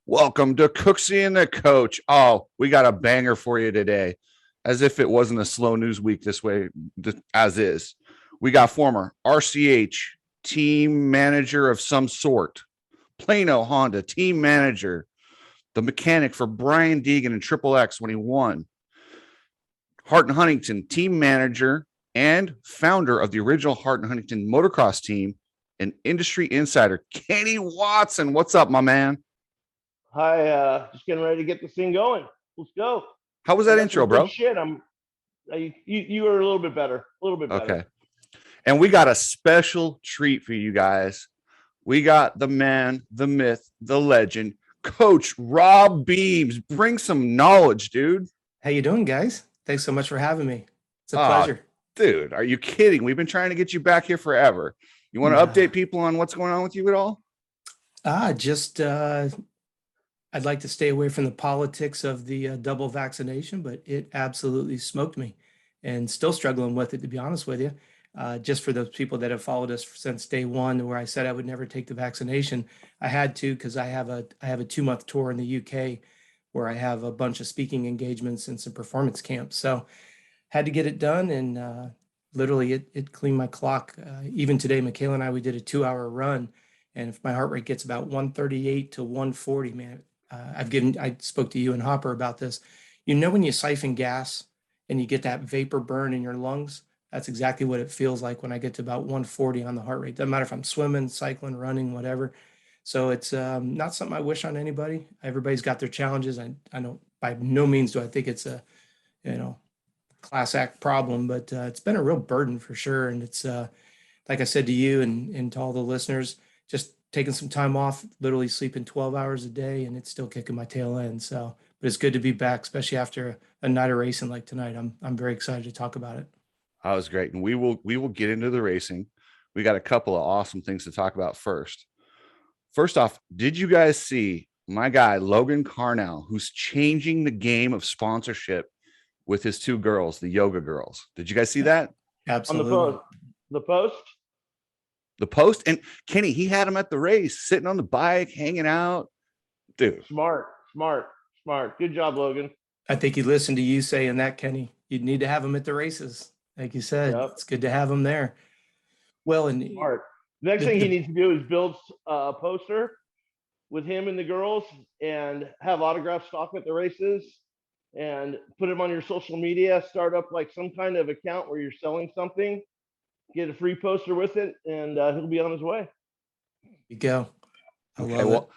Welcome to Cooksey and The Coach. Oh, we got a banger for you today. As if it wasn't a slow news week this way, as is. We got former RCH team manager of some sort, Plano Honda team manager, the mechanic for Brian Deegan and Triple X when he won, Hart and Huntington team manager and founder of the original Hart and Huntington motocross team, and industry insider, Kenny Watson. What's up, my man? Hi, just getting ready to get this thing going. Let's go. How was that intro, bro? Shit, you were a little bit better. Okay. And we got a special treat for you guys. We got the man, the myth, the legend, Coach Robb Beams. Bring some knowledge, dude. How you doing, guys? Thanks so much for having me. It's a pleasure. Dude, are you kidding? We've been trying to get you back here forever. You want to update people on what's going on with you at all? I'd like to stay away from the politics of the double vaccination, but it absolutely smoked me and still struggling with it, to be honest with you. Just for those people that have followed us since day one, where I said I would never take the vaccination, I had to, because I have a 2-month tour in the UK where I have a bunch of speaking engagements and some performance camps. So had to get it done, and literally it cleaned my clock. Even today, Michaela and we did a 2-hour run, and if my heart rate gets about 138 to 140, man, I spoke to you and Hopper about this. You know, when you siphon gas and you get that vapor burn in your lungs, that's exactly what it feels like when I get to about 140 on the heart rate. Doesn't matter if I'm swimming, cycling, running, whatever. So it's not something I wish on anybody. Everybody's got their challenges. I don't, by no means do I think it's a, class act problem, but it's been a real burden for sure. And it's like I said to you and to all the listeners, just taking some time off, literally sleeping 12 hours a day, and it's still kicking my tail end. So, but it's good to be back, especially after a night of racing like tonight. I'm very excited to talk about it. That was great. And we will get into the racing. We got a couple of awesome things to talk about first. First off, did you guys see my guy, Logan Carnell, who's changing the game of sponsorship with his 2 girls, the yoga girls? Did you guys see that? Absolutely. On the post? And Kenny, he had him at the race, sitting on the bike, hanging out. Dude. Smart. Good job, Logan. I think he listened to you saying that, Kenny. You'd need to have him at the races. Like you said, It's good to have him there. Well, and smart. Next thing he needs to do is build a poster with him and the girls and have autograph stock at the races and put him on your social media. Start up like some kind of account where you're selling something, get a free poster with it, and he'll be on his way. There you go. Well,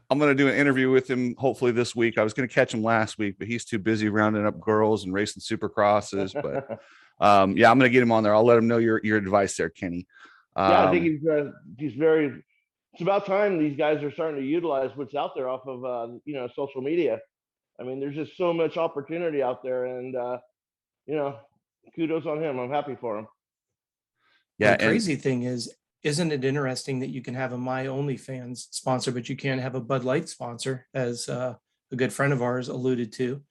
I'm going to do an interview with him hopefully this week. I was going to catch him last week, but he's too busy rounding up girls and racing supercrosses. But I'm going to get him on there. I'll let him know your advice there, Kenny. I think he's very. It's about time these guys are starting to utilize what's out there off of social media. I mean, there's just so much opportunity out there, and kudos on him. I'm happy for him. Yeah. The crazy thing is, isn't it interesting that you can have a My OnlyFans sponsor, but you can't have a Bud Light sponsor, as a good friend of ours alluded to?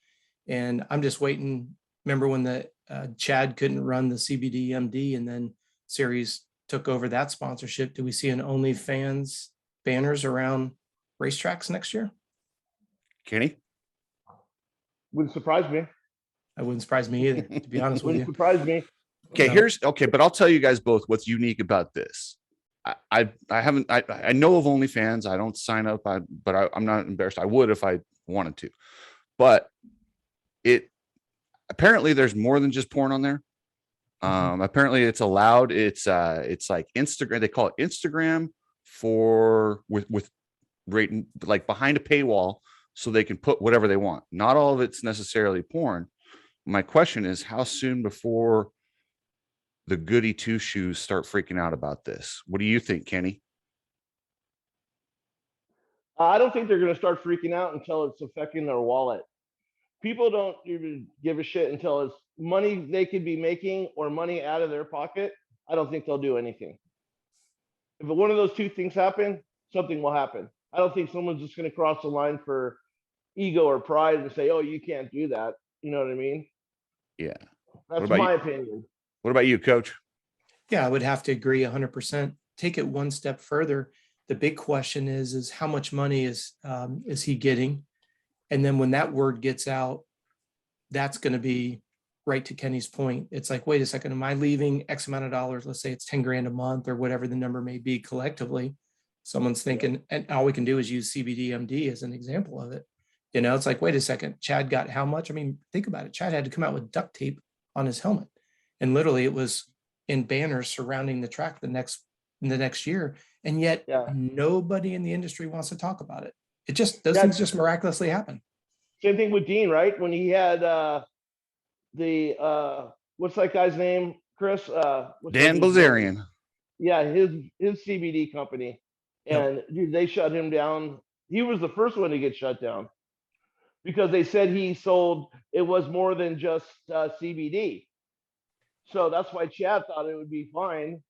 And I'm just waiting. Remember when the Chad couldn't run the CBD-MD, and then Series took over that sponsorship? Do we see an OnlyFans banners around racetracks next year? Kenny? Wouldn't surprise me. That wouldn't surprise me either, to be honest with you. Wouldn't surprise me. Okay, but I'll tell you guys both what's unique about this. I know of OnlyFans. I don't sign up, but I'm not embarrassed. I would if I wanted to. But apparently there's more than just porn on there. Apparently it's allowed. It's like Instagram. They call it Instagram with rating, like behind a paywall, so they can put whatever they want. Not all of it's necessarily porn. My question is, how soon before the goody 2 shoes start freaking out about this? What do you think, Kenny? I don't think they're going to start freaking out until it's affecting their wallet. People don't even give a shit until it's money they could be making or money out of their pocket. I don't think they'll do anything. If one of those 2 things happen, something will happen. I don't think someone's just going to cross the line for ego or pride and say, "Oh, you can't do that." You know what I mean? Yeah. That's my opinion. What about you, Coach? Yeah, I would have to agree 100%. Take it one step further. The big question is how much money is he getting? And then when that word gets out, that's going to be right to Kenny's point. It's like, wait a second, am I leaving X amount of dollars? Let's say it's 10 grand a month or whatever the number may be collectively. Someone's thinking, and all we can do is use CBDMD as an example of it. You know, it's like, wait a second, Chad got how much? I mean, think about it. Chad had to come out with duct tape on his helmet. And literally it was in banners surrounding the track the next year. And yet nobody in the industry wants to talk about it. It just, those things just miraculously happen. Same thing with Dean, right? When he had what's that guy's name, Chris? Dan Blazarian. Yeah, his CBD company. And dude, they shut him down. He was the first one to get shut down because they said he sold, it was more than just CBD. So that's why Chad thought it would be fine.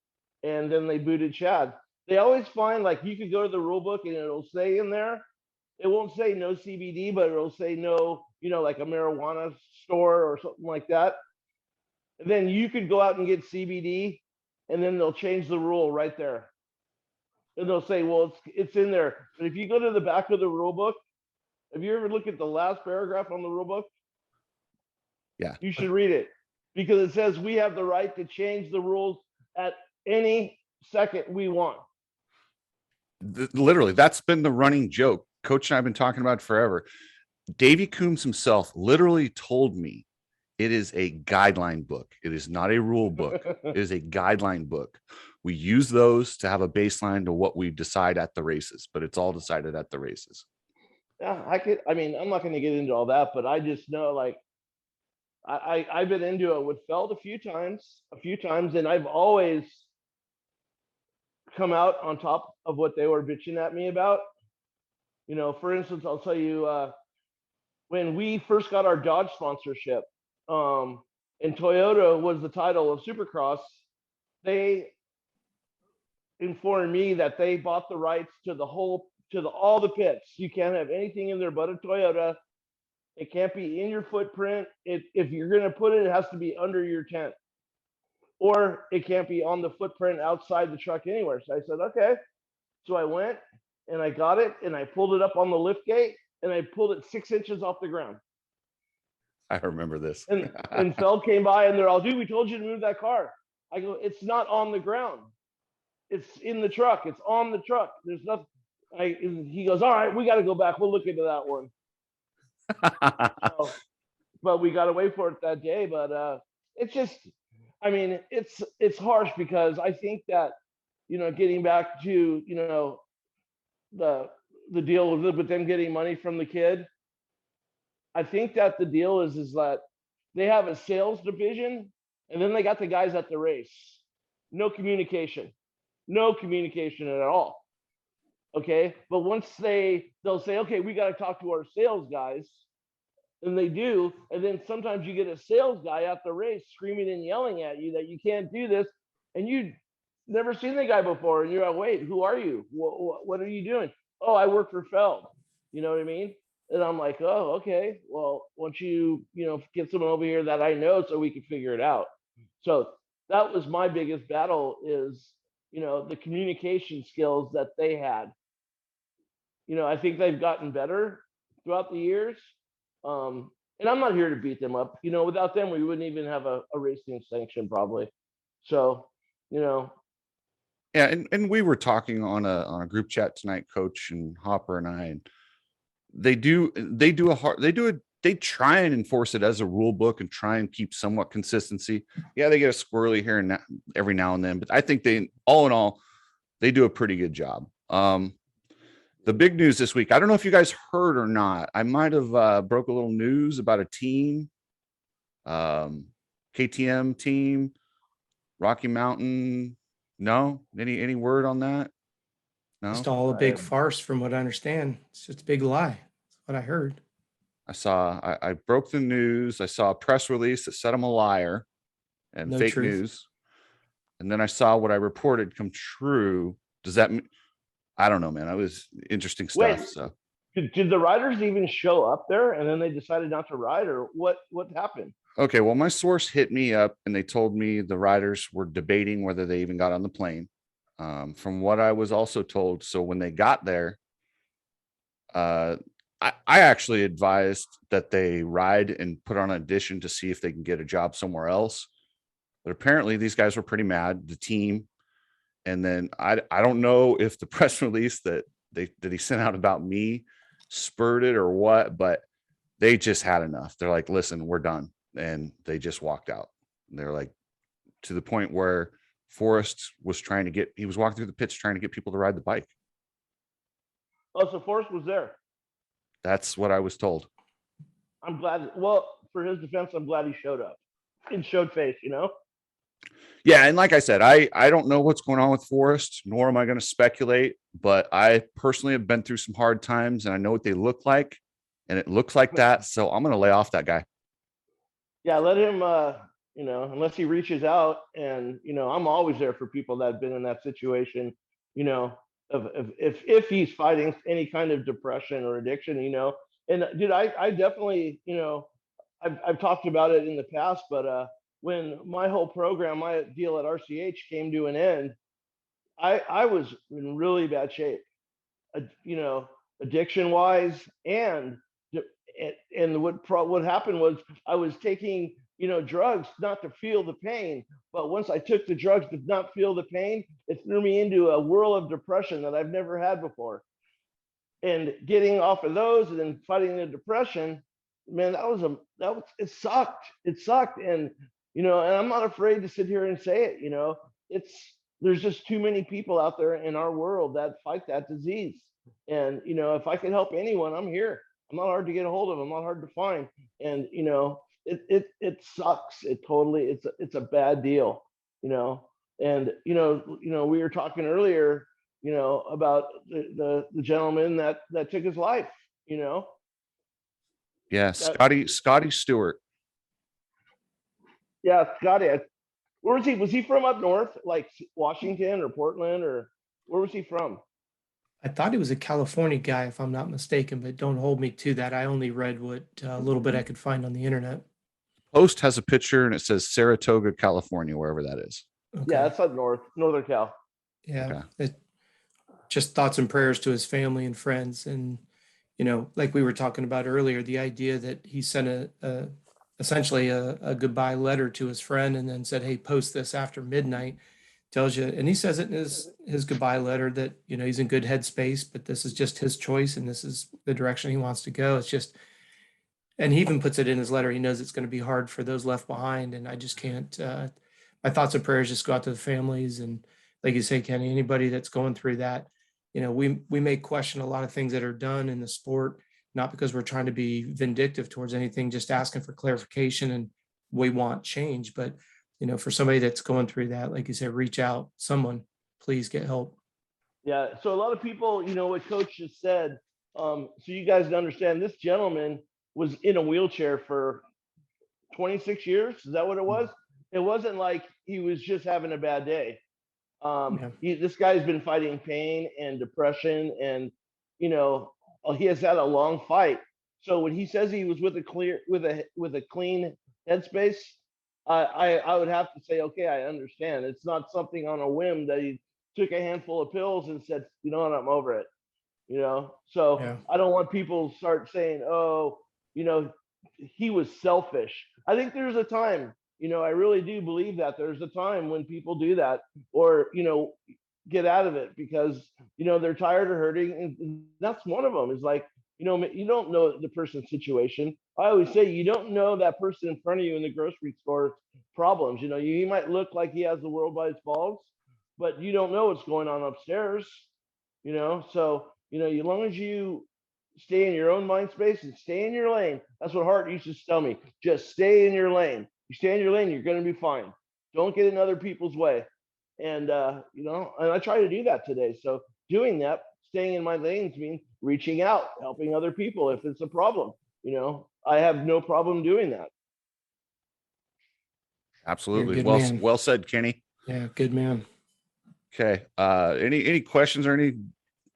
And then they booted Chad. They always find, like, you could go to the rule book and it'll say in there, it won't say no CBD, but it'll say no, you know, like a marijuana store or something like that. And then you could go out and get CBD and then they'll change the rule right there. And they'll say, well, it's in there. But if you go to the back of the rule book, have you ever looked at the last paragraph on the rule book? Yeah. You should read it because it says we have the right to change the rules at any second we want. Literally, that's been the running joke. Coach and I have been talking about it forever. Davey Coombs himself literally told me it is a guideline book. It is not a rule book. It is a guideline book. We use those to have a baseline to what we decide at the races, but it's all decided at the races. Yeah, I mean, I'm not going to get into all that, but I just know, like, I've been into it with Feld a few times, and I've always come out on top of what they were bitching at me about. You know, for instance, I'll tell you, when we first got our Dodge sponsorship, and Toyota was the title of Supercross, they informed me that they bought the rights to all the pits. You can't have anything in there but a Toyota. It can't be in your footprint. If you're going to put it, it has to be under your tent, or it can't be on the footprint outside the truck anywhere. So I said, okay. So I went and I got it and I pulled it up on the lift gate and I pulled it 6 inches off the ground. I remember this. and Feld came by and they're all, dude, we told you to move that car. I go, it's not on the ground. It's in the truck. It's on the truck. There's nothing. He goes, all right, we got to go back. We'll look into that one. So, but we got to wait for it that day. But it's just, I mean, it's harsh because I think that, you know, getting back to, you know, the deal with them getting money from the kid, I think that the deal is that they have a sales division and then they got the guys at the race. No communication at all. Okay. But once they'll say, okay, we got to talk to our sales guys. And they do. And then sometimes you get a sales guy at the race screaming and yelling at you that you can't do this. And you never seen the guy before. And you're like, wait, who are you? What are you doing? Oh, I work for Feld. You know what I mean? And I'm like, oh, okay. Well, why don't you, you know, get someone over here that I know so we can figure it out. So that was my biggest battle is, you know, the communication skills that they had. You know, I think they've gotten better throughout the years. And I'm not here to beat them up. You know, without them, we wouldn't even have a racing sanction probably. So, you know. Yeah, and we were talking on a group chat tonight, Coach and Hopper and I, and they try and enforce it as a rule book and try and keep somewhat consistency. Yeah, they get a squirrely here and every now and then, but I think they, all in all, they do a pretty good job. The big news this week, I don't know if you guys heard or not. I might have broke a little news about a team, KTM team, Rocky Mountain. No, any word on that? No, It's all a big farce from what I understand. It's just a big lie. That's what I heard. I broke the news. I saw a press release that said I'm a liar and No fake truth. news. And then I saw what I reported come true. Does that mean? I don't know, man. That was interesting stuff. Wait, so did the riders even show up there and then they decided not to ride, or what happened? okay, well, my source hit me up and they told me the riders were debating whether they even got on the plane. From what I was also told. So when they got there, I actually advised that they ride and put on an audition to see if they can get a job somewhere else. But apparently these guys were pretty mad, the team. And then I don't know if the press release that he sent out about me spurred it or what, but they just had enough. They're like, listen, we're done. And they just walked out. And they're like, to the point where Forrest was he was walking through the pits trying to get people to ride the bike. Oh, so Forrest was there. That's what I was told. I'm glad. Well, for his defense, I'm glad he showed up and showed face, Yeah, and like I said, I don't know what's going on with Forrest, nor am I going to speculate, but I personally have been through some hard times and I know what they look like, and it looks like that. So I'm going to lay off that guy. Yeah, let him, unless he reaches out, and, I'm always there for people that have been in that situation, if he's fighting any kind of depression or addiction, and dude, I definitely, I've talked about it in the past, but when my whole program, my deal at RCH came to an end, I was in really bad shape, addiction wise, and what happened was I was taking drugs not to feel the pain, but once I took the drugs to not feel the pain, it threw me into a whirl of depression that I've never had before. And getting off of those and then fighting the depression, man, it sucked. And and I'm not afraid to sit here and say it. There's just too many people out there in our world that fight that disease. And if I can help anyone, I'm here. I'm not hard to get a hold of. I'm not hard to find. And it sucks. It's a bad deal. And we were talking earlier, about the gentleman that took his life. Yeah, Scotty Stewart. Yeah, Scotty. Where was he? Was he from up north, like Washington or Portland, or where was he from? I thought he was a California guy, if I'm not mistaken, but don't hold me to that. I only read what little bit I could find on the internet. Post has a picture and it says Saratoga, California, wherever that is. Okay. Yeah, that's up northern Cal. Yeah. Okay. Just thoughts and prayers to his family and friends. And, like we were talking about earlier, the idea that he sent essentially a goodbye letter to his friend and then said, hey, post this after midnight, tells you, and he says it in his goodbye letter that, he's in good headspace, but this is just his choice and this is the direction he wants to go. It's just, and he even puts it in his letter. He knows it's going to be hard for those left behind. And I just can't, my thoughts and prayers just go out to the families. And like you say, Kenny, anybody that's going through that, we may question a lot of things that are done in the sport, not because we're trying to be vindictive towards anything, just asking for clarification and we want change. But, for somebody that's going through that, like you said, reach out, someone, please get help. Yeah. So a lot of people, what Coach just said, so you guys understand, this gentleman was in a wheelchair for 26 years. Is that what it was? It wasn't like he was just having a bad day. This guy's been fighting pain and depression, and he has had a long fight. So when he says he was with a clean headspace, I would have to say, okay, I understand. It's not something on a whim that he took a handful of pills and said, you know what, I'm over it. So yeah. I don't want people to start saying, oh, he was selfish. I think there's a time, I really do believe that there's a time when people do that, or, get out of it because, they're tired of hurting. And that's one of them, is like, you don't know the person's situation. I always say, you don't know that person in front of you in the grocery store problems. He might look like he has the world by his balls, but you don't know what's going on upstairs, so, as long as you stay in your own mind space and stay in your lane. That's what Hart used to tell me. Just stay in your lane. You stay in your lane, you're going to be fine. Don't get in other people's way. And, and I try to do that today. So doing that, staying in my lanes means reaching out, helping other people if it's a problem. I have no problem doing that. Absolutely. Well said, Kenny. Yeah, good man. Okay. Any questions or any?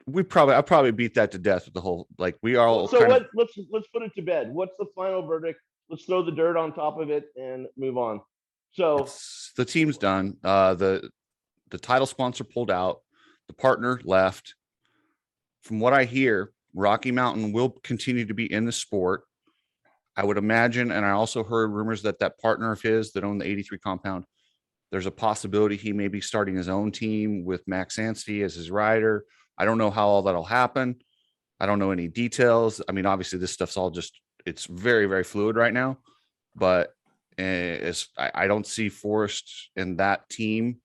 I probably beat that to death with the whole, like, we all. So let's put it to bed. What's the final verdict? Let's throw the dirt on top of it and move on. So the team's done. The the title sponsor pulled out, the partner left. From what I hear, Rocky Mountain will continue to be in the sport. I would imagine, and I also heard rumors that that partner of his that owned the 83 compound, there's a possibility he may be starting his own team with Max Anstey as his rider. I don't know how all that'll happen. I don't know any details. I mean, obviously this stuff's all just, it's very, very fluid right now, but I don't see Forrest and that team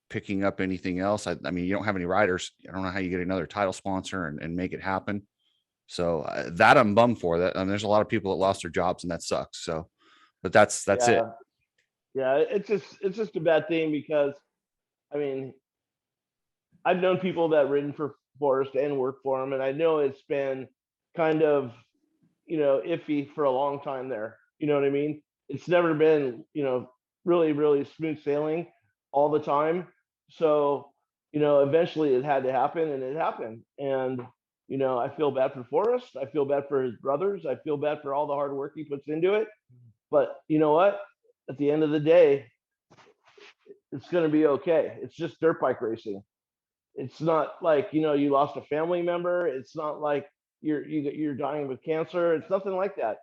picking up anything else. I mean, you don't have any riders. I don't know how you get another title sponsor and make it happen. So that I'm bummed for that. And there's a lot of people that lost their jobs and that sucks. So, but that's it. Yeah. It's just a bad thing because, I mean, I've known people that ridden for Forrest and worked for him. And I know it's been kind of, iffy for a long time there. You know what I mean? It's never been, really, really smooth sailing all the time. So, eventually it had to happen and it happened. And, I feel bad for Forrest. I feel bad for his brothers. I feel bad for all the hard work he puts into it. But you know what? At the end of the day, it's going to be okay. It's just dirt bike racing. It's not like, you lost a family member. It's not like you're dying with cancer. It's nothing like that.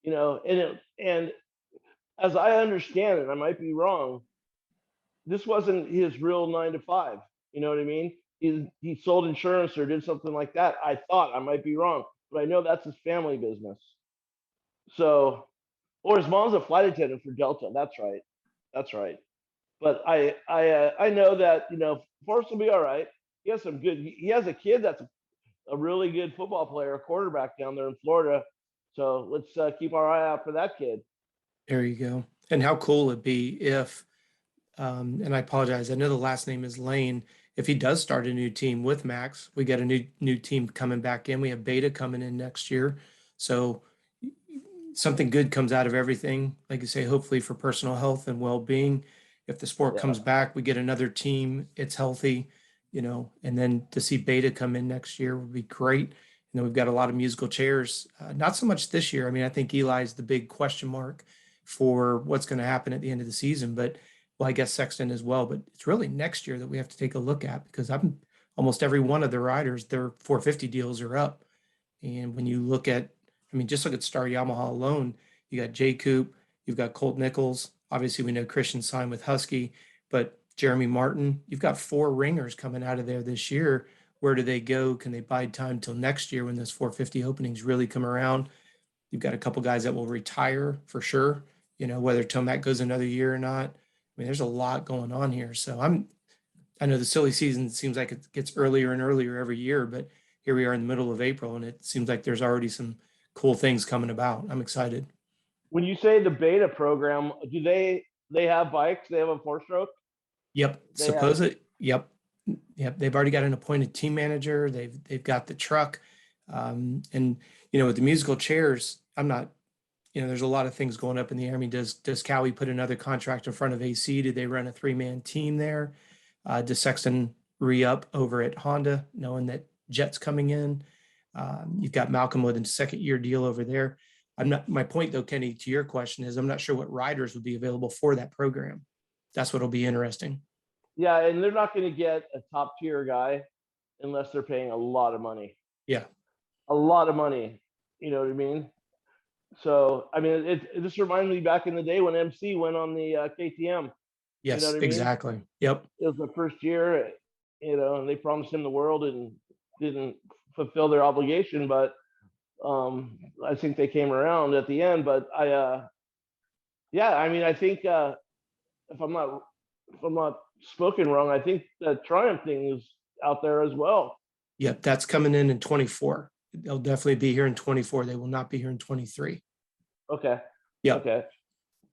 And as I understand it, I might be wrong, this wasn't his real 9 to 5. You know what I mean? He sold insurance or did something like that. I thought, I might be wrong, but I know that's his family business. So, or his mom's a flight attendant for Delta. That's right. That's right. But I know that, Forrest will be all right. He has some good, he has a kid that's a really good football player, a quarterback down there in Florida. So let's keep our eye out for that kid. There you go. And how cool it'd be if, and I apologize, I know the last name is Lane. If he does start a new team with Max, we got a new team coming back in. We have Beta coming in next year. So something good comes out of everything. Like you say, hopefully for personal health and well-being. If the sport comes back, we get another team, it's healthy, and then to see Beta come in next year would be great. We've got a lot of musical chairs. Not so much this year. I mean, I think Eli's the big question mark for what's going to happen at the end of the season, but well, I guess Sexton as well, but it's really next year that we have to take a look at because almost every one of the riders, their 450 deals are up. And when you look at, just look at Star Yamaha alone, you got Jay Coop, you've got Colt Nichols. Obviously we know Christian signed with Husky, but Jeremy Martin, you've got 4 ringers coming out of there this year. Where do they go? Can they bide time till next year when those 450 openings really come around? You've got a couple guys that will retire for sure, whether Tomac goes another year or not. There's a lot going on here. So I know the silly season seems like it gets earlier and earlier every year, but here we are in the middle of April and it seems like there's already some cool things coming about. I'm excited. When you say the Beta program, do they have bikes? They have a 4-stroke? Yep. Yep. They've already got an appointed team manager. They've got the truck. And with the musical chairs, I'm not, there's a lot of things going up in the air. Does Cowie put another contract in front of AC? Did they run a 3-man team there? Does Sexton re-up over at Honda, knowing that Jet's coming in? You've got Malcolm with a 2nd-year deal over there. My point though, Kenny, to your question is I'm not sure what riders would be available for that program. That's what'll be interesting. Yeah. And they're not going to get a top tier guy unless they're paying a lot of money. Yeah. A lot of money. You know what I mean? So, this reminds me back in the day when MC went on the KTM. Yes, you know what I mean? Exactly. Yep. It was the first year, and they promised him the world and didn't fulfill their obligation. But I think they came around at the end. But I think if I'm not spoken wrong, I think the Triumph thing is out there as well. Yep, that's coming in 24. They'll definitely be here in 24. They will not be here in 23. Okay. Yeah. Okay.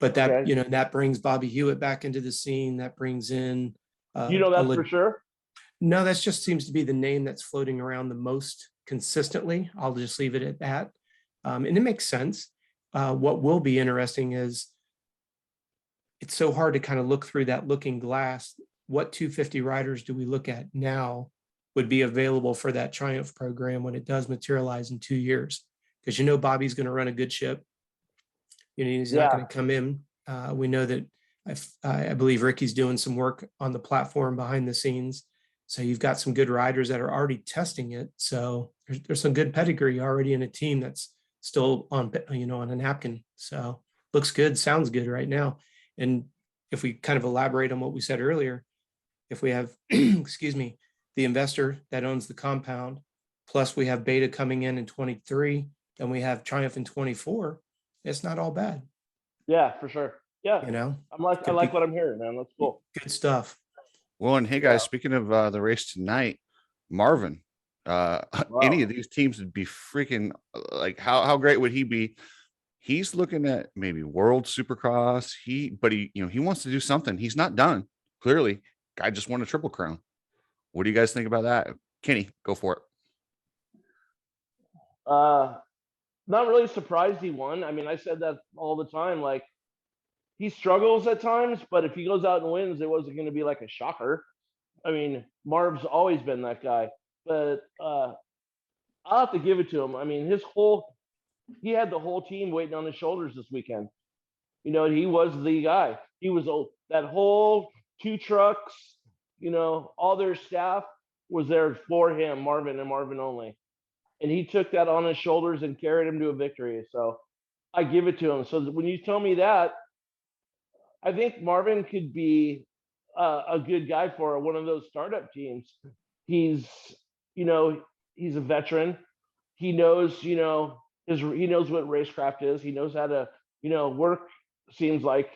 But that, that brings Bobby Hewitt back into the scene. That brings in. That for sure? No, that just seems to be the name that's floating around the most consistently. I'll just leave it at that. And it makes sense. What will be interesting is it's so hard to kind of look through that looking glass. What 250 riders do we look at now would be available for that Triumph program when it does materialize in 2 years? Because Bobby's going to run a good ship. He's not going to come in. We know that I believe Ricky's doing some work on the platform behind the scenes. So you've got some good riders that are already testing it. So there's some good pedigree already in a team that's still on, on a napkin. So looks good, sounds good right now. And if we kind of elaborate on what we said earlier, if we have, excuse me, the investor that owns the compound, plus we have Beta coming in 23, and we have Triumph in 24, it's not all bad. Yeah, for sure. Yeah. I like what I'm hearing, man. That's cool. Good stuff. Well, and hey guys, speaking of the race tonight, Marvin, any of these teams would be freaking like, how great would he be? He's looking at maybe World Supercross. But he wants to do something. He's not done. Clearly, guy just won a Triple Crown. What do you guys think about that? Kenny, go for it. Not really surprised he won. I mean, I said that all the time. Like, he struggles at times, but if he goes out and wins, it wasn't going to be like a shocker. I mean, Marv's always been that guy, but I'll have to give it to him. I mean, he had the whole team waiting on his shoulders this weekend. He was the guy. He was that whole 2 trucks, all their staff was there for him, Marvin and Marvin only. And he took that on his shoulders and carried him to a victory. So I give it to him. So when you tell me that, I think Marvin could be a good guy for one of those startup teams. He's a veteran. He knows, he knows what racecraft is. He knows how to, work. Seems like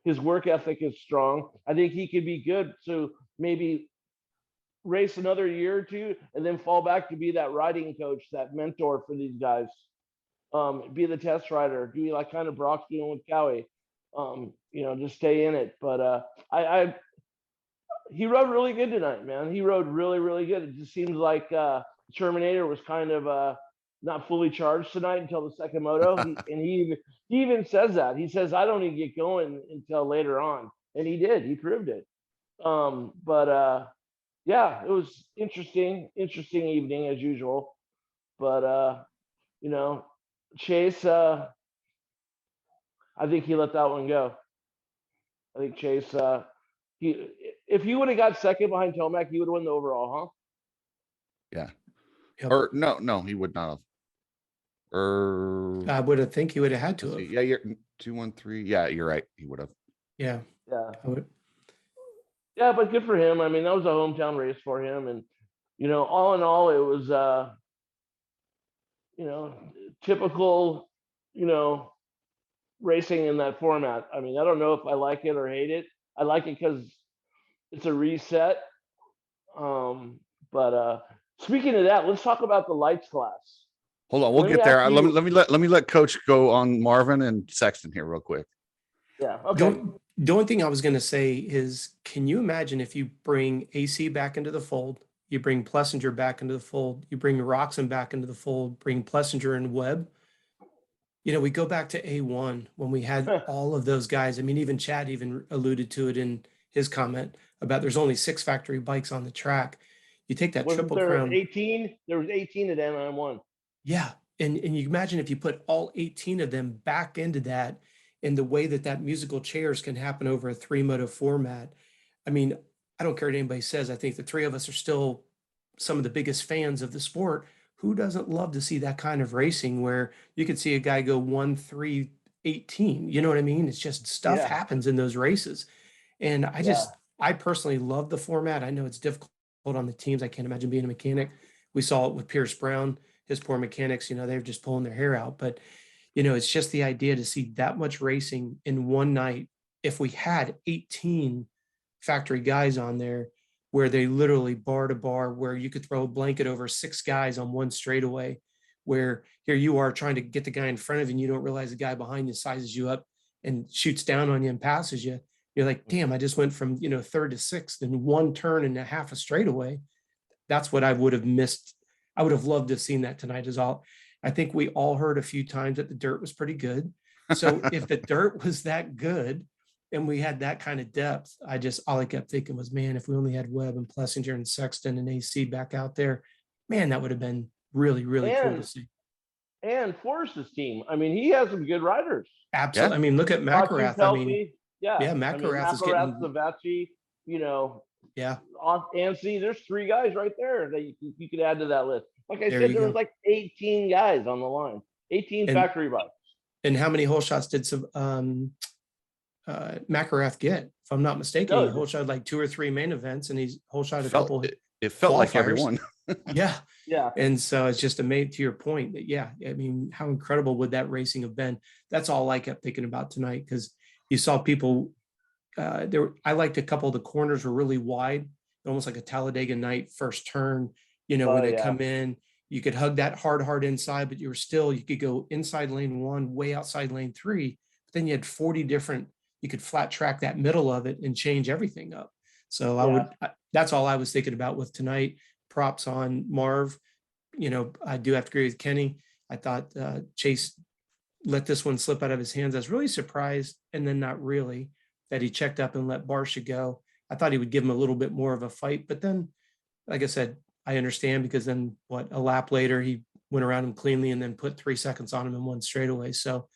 his work ethic is strong. I think he could be good. So maybe race another year or two and then fall back to be that riding coach, that mentor for these guys. Be the test rider, be like kind of Brock's doing with Cowie. Just stay in it. But he rode really good tonight, man. He rode really, really good. It just seems like Terminator was kind of not fully charged tonight until the second moto. He even says that. He says, I don't even get going until later on. And he did. He proved it. Yeah, it was interesting evening as usual. But Chase, I think he let that one go. I think Chase, if he would have got second behind Tomac, he would have won the overall, huh? Yeah. Yep. Or no, he would not have. I would have think he would have had to have. Yeah, you're 2-1-3. Yeah, you're right. He would have. Yeah. Yeah, but good for him. I mean, that was a hometown race for him. And, all in all, it was, typical, racing in that format. I mean, I don't know if I like it or hate it. I like it because it's a reset. But speaking of that, let's talk about the lights class. Hold on, we'll get there. Let me let Coach go on Marvin and Sexton here real quick. Yeah. Okay. The only thing I was going to say is, can you imagine if you bring AC back into the fold, you bring Plessinger back into the fold, you bring Roxon back into the fold, bring Plessinger and Webb? We go back to A1 when we had all of those guys. I mean, even Chad even alluded to it in his comment about there's only 6 factory bikes on the track. You take that Triple Crown. 18? There was 18 of them on one. Yeah. And you imagine if you put all 18 of them back into that, and the way that musical chairs can happen over a 3-moto format. I mean, I don't care what anybody says. I think the 3 of us are still some of the biggest fans of the sport. Who doesn't love to see that kind of racing where you could see a guy go 1-3-18? You know what I mean? It's just stuff happens in those races. And I personally love the format. I know it's difficult on the teams. I can't imagine being a mechanic. We saw it with Pierce Brown, his poor mechanics, they're just pulling their hair out. But it's just the idea to see that much racing in one night. If we had 18 factory guys on there where they literally bar to bar, where you could throw a blanket over 6 guys on one straightaway, where here you are trying to get the guy in front of you and you don't realize the guy behind you sizes you up and shoots down on you and passes you. You're like, damn, I just went from, 3rd to 6th in 1 turn and a half a straightaway. That's what I would have missed. I would have loved to have seen that tonight I think we all heard a few times that the dirt was pretty good. So if the dirt was that good and we had that kind of depth, all I kept thinking was, man, if we only had Webb and Plessinger and Sexton and AC back out there, man, that would have been really, really cool to see. And Forrest's team. I mean, he has some good riders. Absolutely. Yeah. I mean, look at McElrath. I mean, Yeah. Yeah, I mean, McElrath is McElrath, getting, Savatgy, you know, yeah, Anstey, there's 3 guys right there that you could add to that list. Like I there said, you there was go. like 18 guys on the line, 18 And factory bikes. and how many hole shots did some McElrath get? If I'm not mistaken, he No, whole shot like 2 or 3 main events, and he's whole shot a Felt couple it felt like qualifiers. everyone. Yeah. yeah, And so it's just amazing to your point that, yeah, I mean, how incredible would that racing have been? That's all I kept thinking about tonight, because you saw people I liked a couple of the corners were really wide, almost like a Talladega night first turn, when they yeah, come in, you could hug that hard inside, but you could go inside lane 1, way outside lane 3. But then you had 40 different, you could flat track that middle of it and change everything up. So that's all I was thinking about with tonight. Props on Marv. I do have to agree with Kenny. I thought Chase let this one slip out of his hands. I was really surprised, and then not really, that he checked up and let Barsha go. I thought he would give him a little bit more of a fight, but then, like I said, I understand, because then a lap later, he went around him cleanly and then put 3 seconds on him and won straightaway. So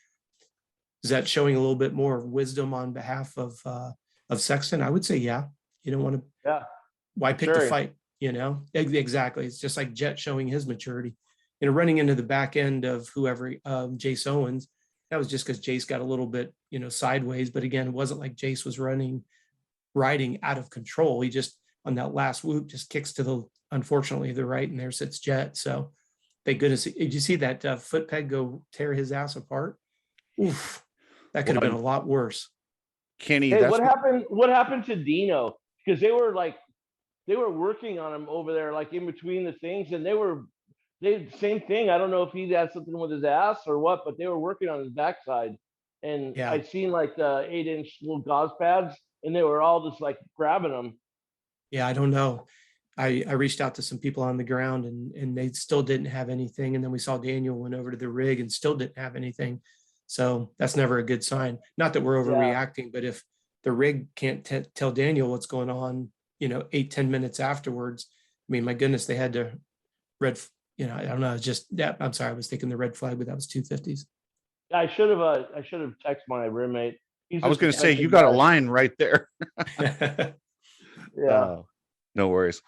is that showing a little bit more of wisdom on behalf of Sexton? I would say, yeah. You don't want to, yeah. why pick the fight? Exactly. It's just like Jet showing his maturity, running into the back end of whoever, Jace Owens. That was just because Jace got a little bit, sideways. But again, it wasn't like Jace was riding out of control. He just, on that last whoop, just kicks to unfortunately, the right, and there sits Jet. So thank goodness. Did you see that foot peg go tear his ass apart? Oof, that could have been a lot worse. Kenny, Hey, what happened to Dino? Because they were working on him over there, like in between the things, and they same thing. I don't know if he had something with his ass or what, but they were working on his backside, and Yeah. I seen like the 8-inch little gauze pads, and they were all just like grabbing him. Yeah, I don't know. I reached out to some people on the ground, and they still didn't have anything. And then we saw Daniel went over to the rig and still didn't have anything. So that's never a good sign. Not that we're overreacting, but if the rig can't tell Daniel what's going on, 8-10 minutes afterwards, I mean, my goodness, they had to I don't know. Just that. I'm sorry. I was thinking the red flag, but that was 250s. I should have texted my roommate. I was going to say, you got a line right there. Yeah. No worries.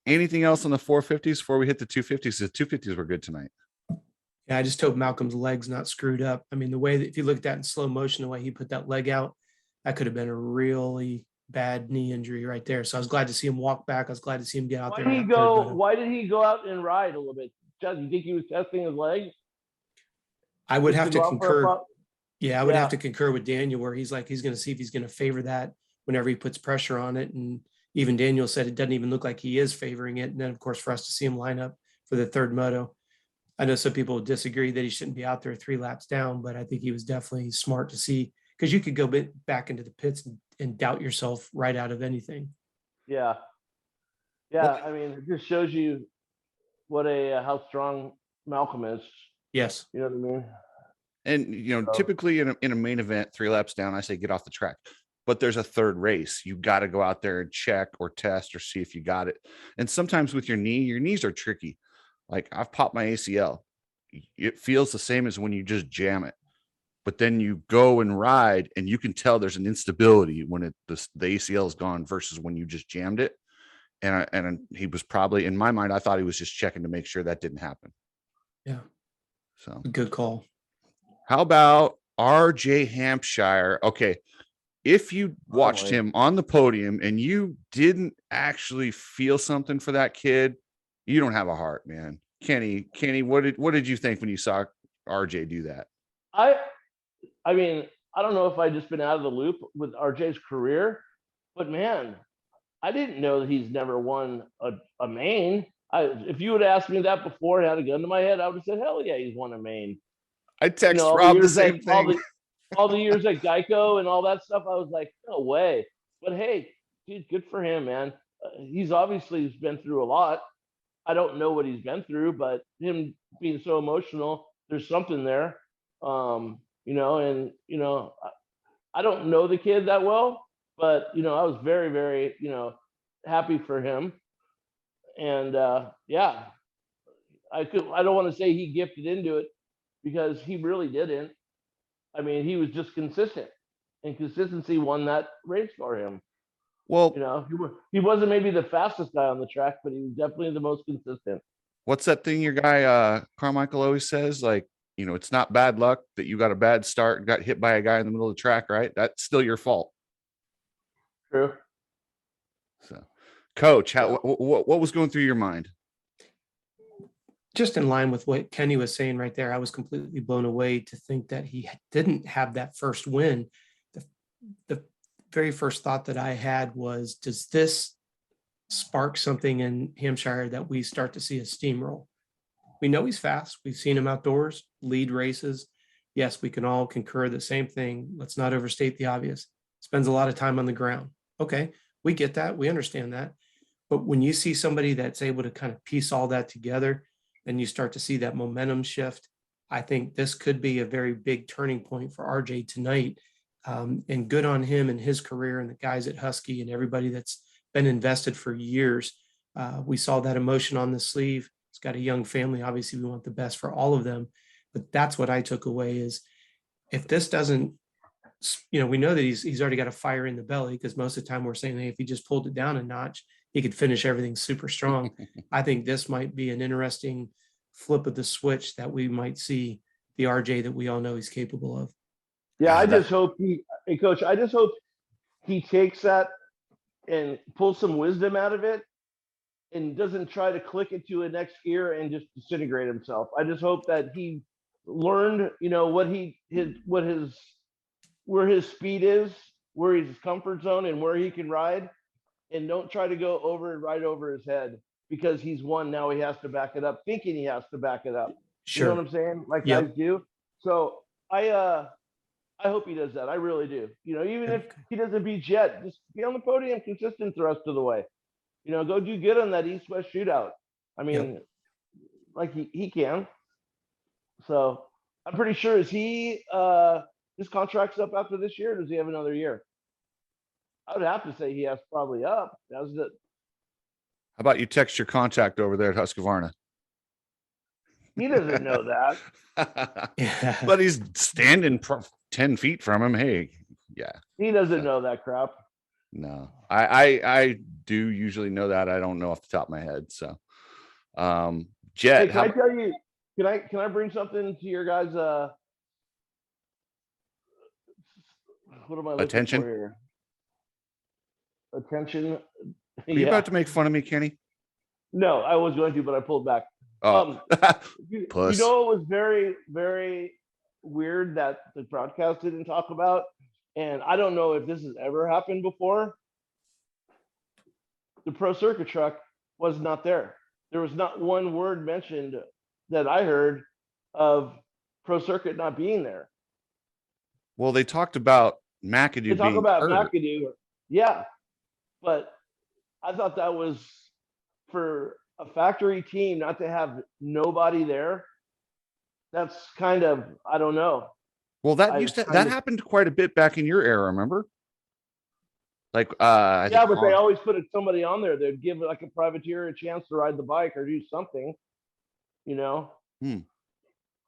Anything else on the 450s before we hit the 250s? The 250s were good tonight. Yeah, I just hope Malcolm's leg's not screwed up. I mean, the way that, if you looked at it in slow motion, the way he put that leg out, that could have been a really bad knee injury right there. So I was glad to see him walk back. I was glad to see him get out there. Why did he go out and ride a little bit? Do you think he was testing his leg? I would have to concur. Yeah, I would have to concur with Daniel, where he's like, he's going to see if he's going to favor that whenever he puts pressure on it. And even Daniel said it doesn't even look like he is favoring it. And then, of course, for us to see him line up for the third moto, I know some people disagree that he shouldn't be out there 3 laps down, but I think he was definitely smart to see, because you could go back into the pits and doubt yourself right out of anything. Yeah. Yeah. I mean, it just shows you how strong Malcolm is. Yes. You know what I mean? And, typically in a main event, 3 laps down, I say get off the track. But there's a third race. You got to go out there and check or test or see if you got it. And sometimes with your knees are tricky. Like, I've popped my ACL. It feels the same as when you just jam it. But then you go and ride, and you can tell there's an instability when the ACL is gone versus when you just jammed it. And he was probably, in my mind, I thought he was just checking to make sure that didn't happen. Yeah. So good call. How about RJ Hampshire? Okay. If you watched him on the podium and you didn't actually feel something for that kid, you don't have a heart, man. Kenny, what did you think when you saw RJ do that? I mean, I don't know if I just been out of the loop with RJ's career, but man, I didn't know that he's never won a main. If you would asked me that before and had a gun to my head, I would have said, hell yeah, he's won a main. I text Rob the same thing. All the years at Geico and all that stuff, I was like, no way. But hey, dude, good for him, man. He's obviously been through a lot. I don't know what he's been through, but him being so emotional, there's something there. I don't know the kid that well, but I was very, very, happy for him. And yeah, I don't want to say he gifted into it, because he really didn't. I mean, he was just consistent. and consistency won that race for him. Well, You know, he wasn't maybe the fastest guy on the track, but he was definitely the most consistent. what's that thing your guy Carmichael always says? Like, you know, it's not bad luck that you got a bad start and got hit by a guy in the middle of the track, right? That's still your fault. True. So, Coach, what was going through your mind? Just in line with what Kenny was saying right there, I was completely blown away to think that he didn't have that first win. The very first thought that I had was, does this spark something in Hampshire that we start to see a steamroll? We know he's fast. We've seen him outdoors, lead races. Yes, we can all concur the same thing. Let's not overstate the obvious. Spends a lot of time on the ground. Okay, we get that. We understand that. But when you see somebody that's able to kind of piece all that together, and you start to see that momentum shift, I think this could be a very big turning point for RJ tonight. And good on him and his career and the guys at Husky and everybody that's been invested for years. We saw that emotion on the sleeve. He's got a young family. Obviously, we want the best for all of them. But that's what I took away is, if this doesn't, you know, we know that he's already got a fire in the belly, because most of the time we're saying, hey, if he just pulled it down a notch, he could finish everything super strong. I think this might be an interesting flip of the switch that we might see the RJ that we all know he's capable of. Yeah, I just hope Coach, I just hope he takes that and pulls some wisdom out of it and doesn't try to click it to a next gear and just disintegrate himself. I just hope that he learned, you know, where his speed is, where his comfort zone, and where he can ride, and don't try to go right over his head, because he's won. Now he has to back it up, thinking he has to back it up. Sure. You know what I'm saying? Like guys do. So I hope he does that. I really do. You know, even if he doesn't beat Jet, just be on the podium consistent the rest of the way. You know, go do good on that East-West shootout. I mean, like he can. So I'm pretty sure, is he his contract's up after this year, or does he have another year? I would have to say he has probably up. That's it. How about you text your contact over there at Husqvarna? He doesn't know that. But he's standing 10 feet from him. Hey, yeah. He doesn't know that crap. No, I do usually know that. I don't know off the top of my head. So, Jet, hey, can I tell you? Can I bring something to your guys? What am I looking attention? for here? Attention. Are you about to make fun of me, Kenny? No, I was going to, but I pulled back. Oh, you know, it was very, very weird that the broadcast didn't talk about, and I don't know if this has ever happened before. The Pro Circuit truck was not there. There was not one word mentioned that I heard of Pro Circuit not being there. Well, they talked about McAdoo. They talk about McAdoo, yeah, but I thought that was, for a factory team not to have nobody there. That's kind of, I don't know. Well, that happened quite a bit back in your era, remember? Like, yeah, but they always put somebody on there. They'd give like a privateer a chance to ride the bike or do something, you know.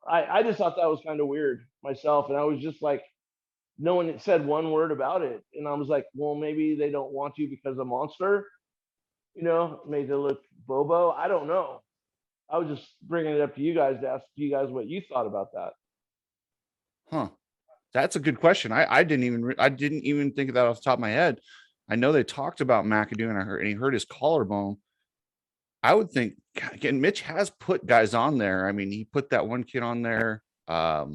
I just thought that was kind of weird myself, and I was just like, no one said one word about it, and I was like, well, maybe they don't want you because of Monster, you know, made it look bobo. I don't know. I was just bringing it up to you guys to ask you guys what you thought about that. Huh. That's a good question. I didn't even think of that off the top of my head. I know they talked about McAdoo, and he hurt his collarbone. I would think, again, Mitch has put guys on there. I mean, he put that one kid on there that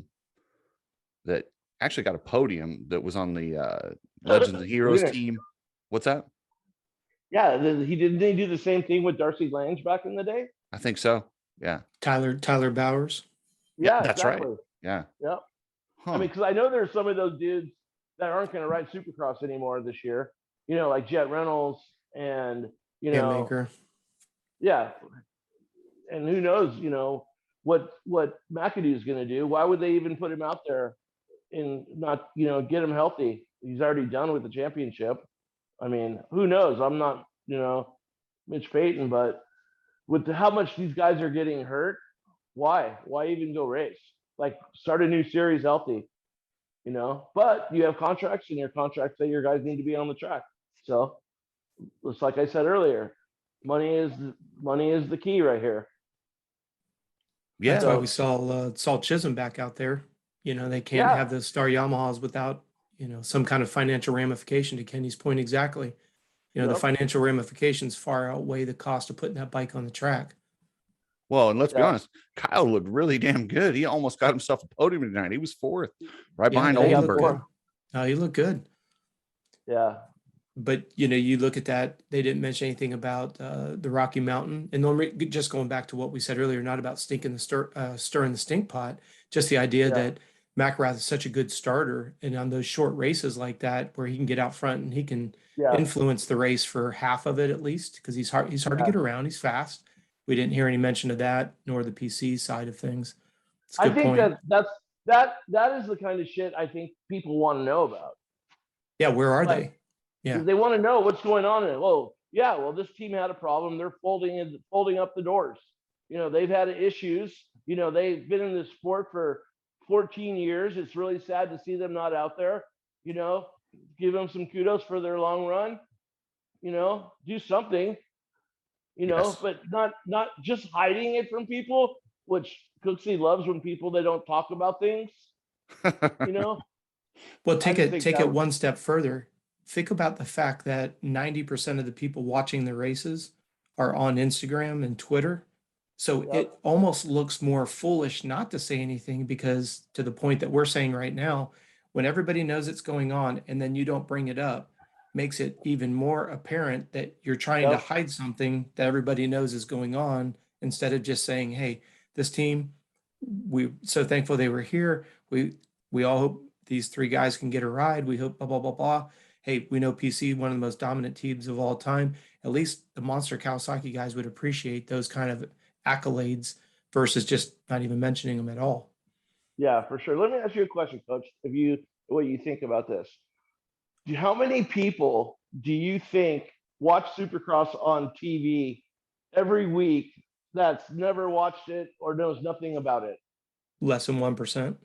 actually got a podium that was on the Legends and Heroes team. What's that? Yeah, he didn't do the same thing with Darcy Lange back in the day? I think so. Yeah. Tyler Bowers. Yeah, that's exactly right. Yeah. Yep. Huh. I mean, because I know there's some of those dudes that aren't going to ride Supercross anymore this year. You know, like Jet Reynolds and, you know. Maker. Yeah. And who knows, you know, what McAdoo is going to do. Why would they even put him out there and not, you know, get him healthy? He's already done with the championship. I mean, who knows? I'm not, you know, Mitch Payton, but with how much these guys are getting hurt, why even go race? Like, start a new series healthy. you know, but you have contracts, and your contracts say your guys need to be on the track. So it's like I said earlier, money is the key right here. Yeah. That's why So- we saw Chisholm back out there. You know, they can't Yeah. have the Star Yamahas without, you know, some kind of financial ramification, to Kenny's point exactly. You know, the Yep. financial ramifications far outweigh the cost of putting that bike on the track. Well, and let's be Yeah. honest, Kyle looked really damn good. He almost got himself a podium tonight. He was fourth, right Yeah, behind no, he got looked Oldenburg. good. fourth. He looked good. Yeah. But, you know, you look at that, they didn't mention anything about the Rocky Mountain. And then just going back to what we said earlier, not about stirring the stink pot, just the idea Yeah. that McElrath is such a good starter. And on those short races like that, where he can get out front and he can Yeah. influence the race for half of it at least, because he's hard to Yeah. get around. He's fast. We didn't hear any mention of that, nor the PC side of things. It's a I good think point. that is the kind of shit I think people want to know about. Yeah, where are Like, they? Yeah. They want to know what's going on. And well, this team had a problem. They're folding up the doors. You know, they've had issues. You know, they've been in this sport for 14 years. It's really sad to see them not out there. You know, give them some kudos for their long run. You know, do something. You know, Yes. but not just hiding it from people, which Cooksey loves when they don't talk about things. You know. Well, take just think it that- one step further. Think about the fact that 90% of the people watching the races are on Instagram and Twitter. So Yep. it almost looks more foolish not to say anything, because to the point that we're saying right now, when everybody knows it's going on and then you don't bring it up, makes it even more apparent that you're trying to Yep. hide something that everybody knows is going on, instead of just saying, hey, this team, we're so thankful they were here. We all hope these three guys can get a ride. We hope blah, blah, blah, blah. Hey, we know PC, one of the most dominant teams of all time. At least the Monster Kawasaki guys would appreciate those kind of accolades versus just not even mentioning them at all. Yeah, for sure. Let me ask you a question, Coach. What you think about this? How many people do you think watch Supercross on TV every week that's never watched it or knows nothing about it? Less than 1%.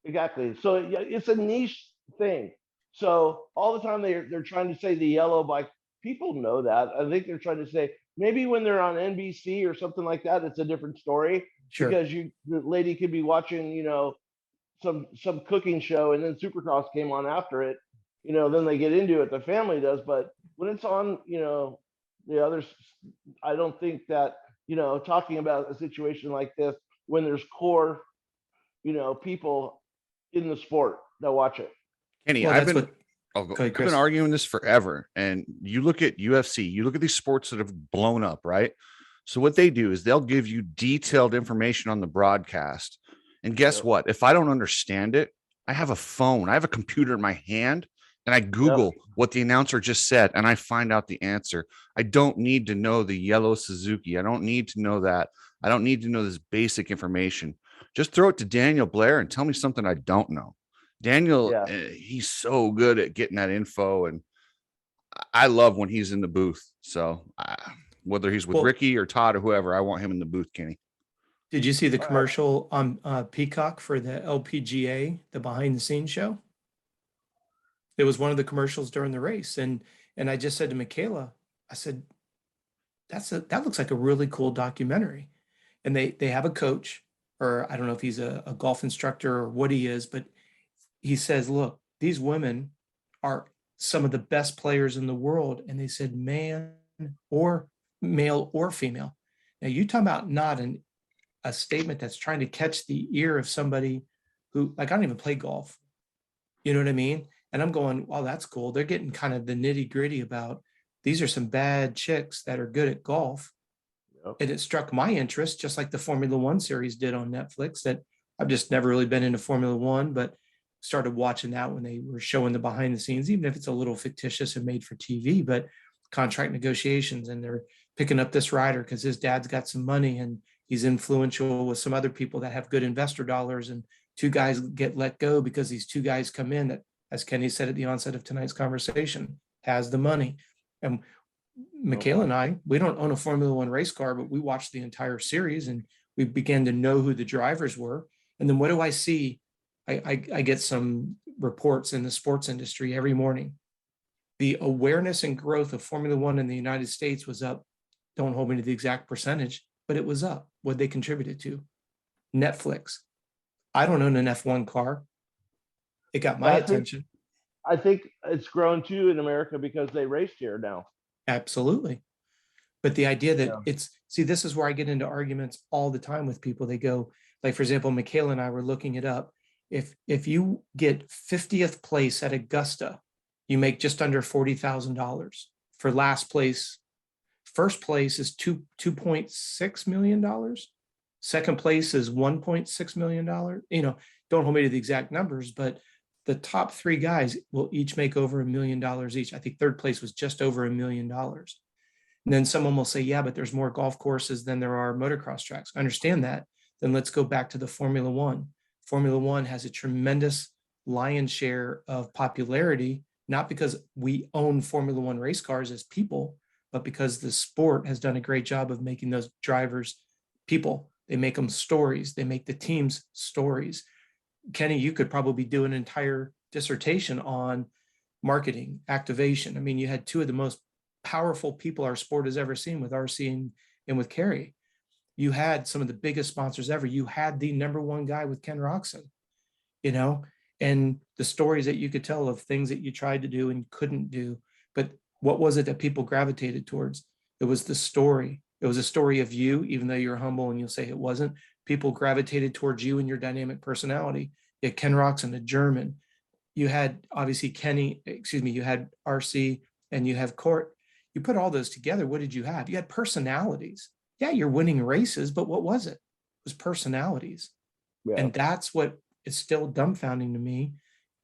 Exactly. So it's a niche thing. So all the time they're trying to say the yellow bike. People know that. I think they're trying to say maybe when they're on NBC or something like that, it's a different story. Sure. Because the lady could be watching, you know, some cooking show, and then Supercross came on after it. You know, then they get into it. The family does, but when it's on, you know, the others, I don't think that, you know, talking about a situation like this when there's core, you know, people in the sport that watch it. Kenny, Well, I've that's been what. I've Go ahead, been Chris. arguing this forever. And you look at UFC, you look at these sports that have blown up, right? So what they do is they'll give you detailed information on the broadcast. And guess Yep. what? If I don't understand it, I have a phone, I have a computer in my hand, and I Google what the announcer just said, and I find out the answer. I don't need to know the yellow Suzuki. I don't need to know that. I don't need to know this basic information. Just throw it to Daniel Blair and tell me something I don't know. Daniel, Yeah. he's so good at getting that info, and I love when he's in the booth. So whether he's with Well- Ricky or Todd or whoever, I want him in the booth, Kenny. Did you see the All right. commercial on Peacock for the LPGA, the behind the scenes show? It was one of the commercials during the race. And I just said to Michaela, I said, that looks like a really cool documentary. And they have a coach, or I don't know if he's a golf instructor or what he is, but he says, look, these women are some of the best players in the world. And they said, man or male or female. Now you talk about not a statement that's trying to catch the ear of somebody who, like, I don't even play golf. You know what I mean? And I'm going, well, that's cool. They're getting kind of the nitty gritty about, these are some bad chicks that are good at golf. Yep. And it struck my interest, just like the Formula One series did on Netflix, that I've just never really been into Formula One, but started watching that when they were showing the behind the scenes, even if it's a little fictitious and made for TV, but contract negotiations, and they're picking up this rider because his dad's got some money and he's influential with some other people that have good investor dollars, and two guys get let go because these two guys come in that, as Kenny said at the onset of tonight's conversation, has the money. And Michaela and I, we don't own a Formula One race car, but we watched the entire series and we began to know who the drivers were. And then what do I see I get some reports in the sports industry every morning. The awareness and growth of Formula One in the United States was up. Don't hold me to the exact percentage, but it was up. What they contributed to. Netflix. I don't own an F1 car. It got my attention. I think it's grown too in America because they raced here now. Absolutely. But the idea that this is where I get into arguments all the time with people. They go, like, for example, Michaela and I were looking it up. If you get 50th place at Augusta, you make just under $40,000. For last place, first place is $2.6 million. Second place is $1.6 million. You know, don't hold me to the exact numbers, but the top three guys will each make over $1 million each. I think third place was just over $1 million. And then someone will say, yeah, but there's more golf courses than there are motocross tracks. I understand that. Then let's go back to the Formula One. Formula One has a tremendous lion's share of popularity, not because we own Formula One race cars as people, but because the sport has done a great job of making those drivers people. They make them stories. They make the teams stories. Kenny, you could probably do an entire dissertation on marketing, activation. I mean, you had two of the most powerful people our sport has ever seen with RC and with Kerry. You had some of the biggest sponsors ever. You had the number one guy with Ken Roxon, you know, and the stories that you could tell of things that you tried to do and couldn't do. But what was it that people gravitated towards? It was the story. It was a story of you, even though you're humble and you'll say it wasn't. People gravitated towards you and your dynamic personality. You had Ken Roxon, a German. You had obviously you had RC and you have Court. You put all those together, what did you have? You had personalities. Yeah, you're winning races, but what was it? It was personalities. Yeah. And that's what is still dumbfounding to me,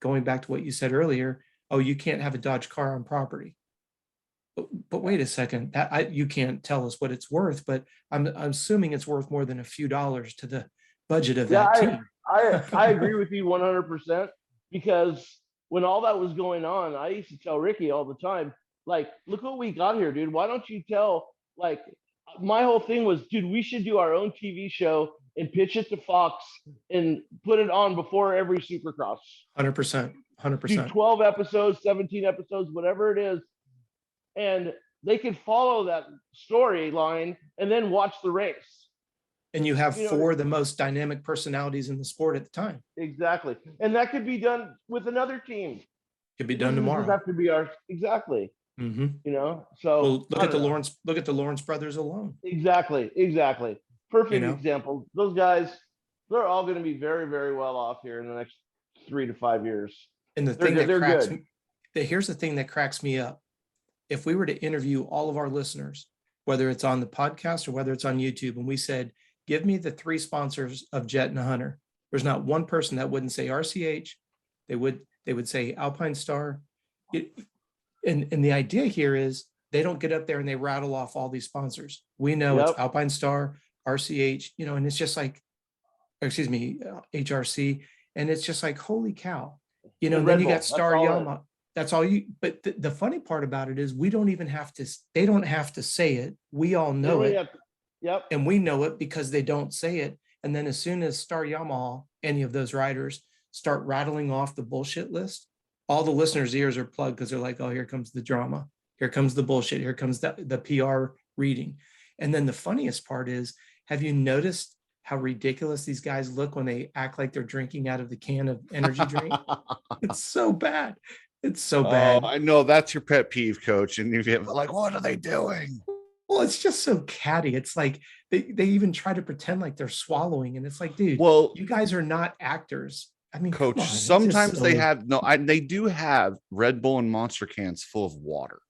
going back to what you said earlier. Oh, you can't have a Dodge car on property. But wait a second, you can't tell us what it's worth, but I'm assuming it's worth more than a few dollars to the budget of that team. I agree with you 100%, because when all that was going on, I used to tell Ricky all the time, like, look what we got here, dude. Why don't you tell, like, my whole thing was, dude, we should do our own TV show and pitch it to Fox and put it on before every Supercross. 100%. Do 12 episodes, 17 episodes, whatever it is. And they could follow that storyline and then watch the race. And you have four of the most dynamic personalities in the sport at the time. Exactly. And that could be done with another team. Could be done tomorrow. Have to be ours. Exactly. Mm-hmm. You know, so well, look at the Lawrence brothers alone. Exactly. Perfect example. Those guys, they're all going to be very, very well off here in the next 3 to 5 years. And the thing here's the thing that cracks me up. If we were to interview all of our listeners, whether it's on the podcast or whether it's on YouTube, and we said, give me the 3 sponsors of Jet and Hunter, there's not one person that wouldn't say RCH. They would say Alpine Star. And the idea here is they don't get up there and they rattle off all these sponsors. We know it's Alpine Star, RCH, and it's just like, HRC. And it's just like, holy cow, and then you got Star Yamaha. That's all you, but the funny part about it is they don't have to say it. We all know it. Yep. And we know it because they don't say it. And then as soon as Star Yamaha, any of those riders start rattling off the bullshit list, all the listeners' ears are plugged because they're like, oh, here comes the drama. Here comes the bullshit. Here comes the PR reading. And then the funniest part is, have you noticed how ridiculous these guys look when they act like they're drinking out of the can of energy drink? It's so bad. It's so bad. I know that's your pet peeve, Coach. And if you're like, what are they doing? Well, it's just so catty. It's like they even try to pretend like they're swallowing. And it's like, dude, you guys are not actors. I mean, Coach, sometimes they do have Red Bull and Monster cans full of water.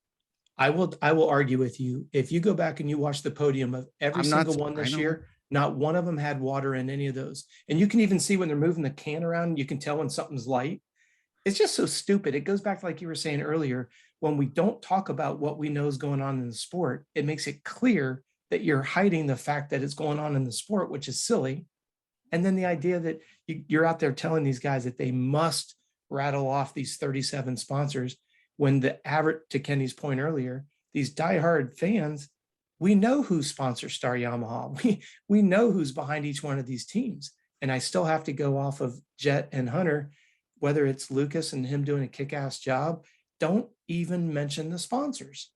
I will argue with you. If you go back and you watch the podium of every single one this year, not one of them had water in any of those. And you can even see when they're moving the can around, you can tell when something's light. It's just so stupid. It goes back to, like you were saying earlier, when we don't talk about what we know is going on in the sport, it makes it clear that you're hiding the fact that it's going on in the sport, which is silly. And then the idea that you're out there telling these guys that they must rattle off these 37 sponsors, when the average, to Kenny's point earlier, these diehard fans, we know who sponsors Star Yamaha. We know who's behind each one of these teams. And I still have to go off of Jet and Hunter, whether it's Lucas and him doing a kick-ass job. Don't even mention the sponsors.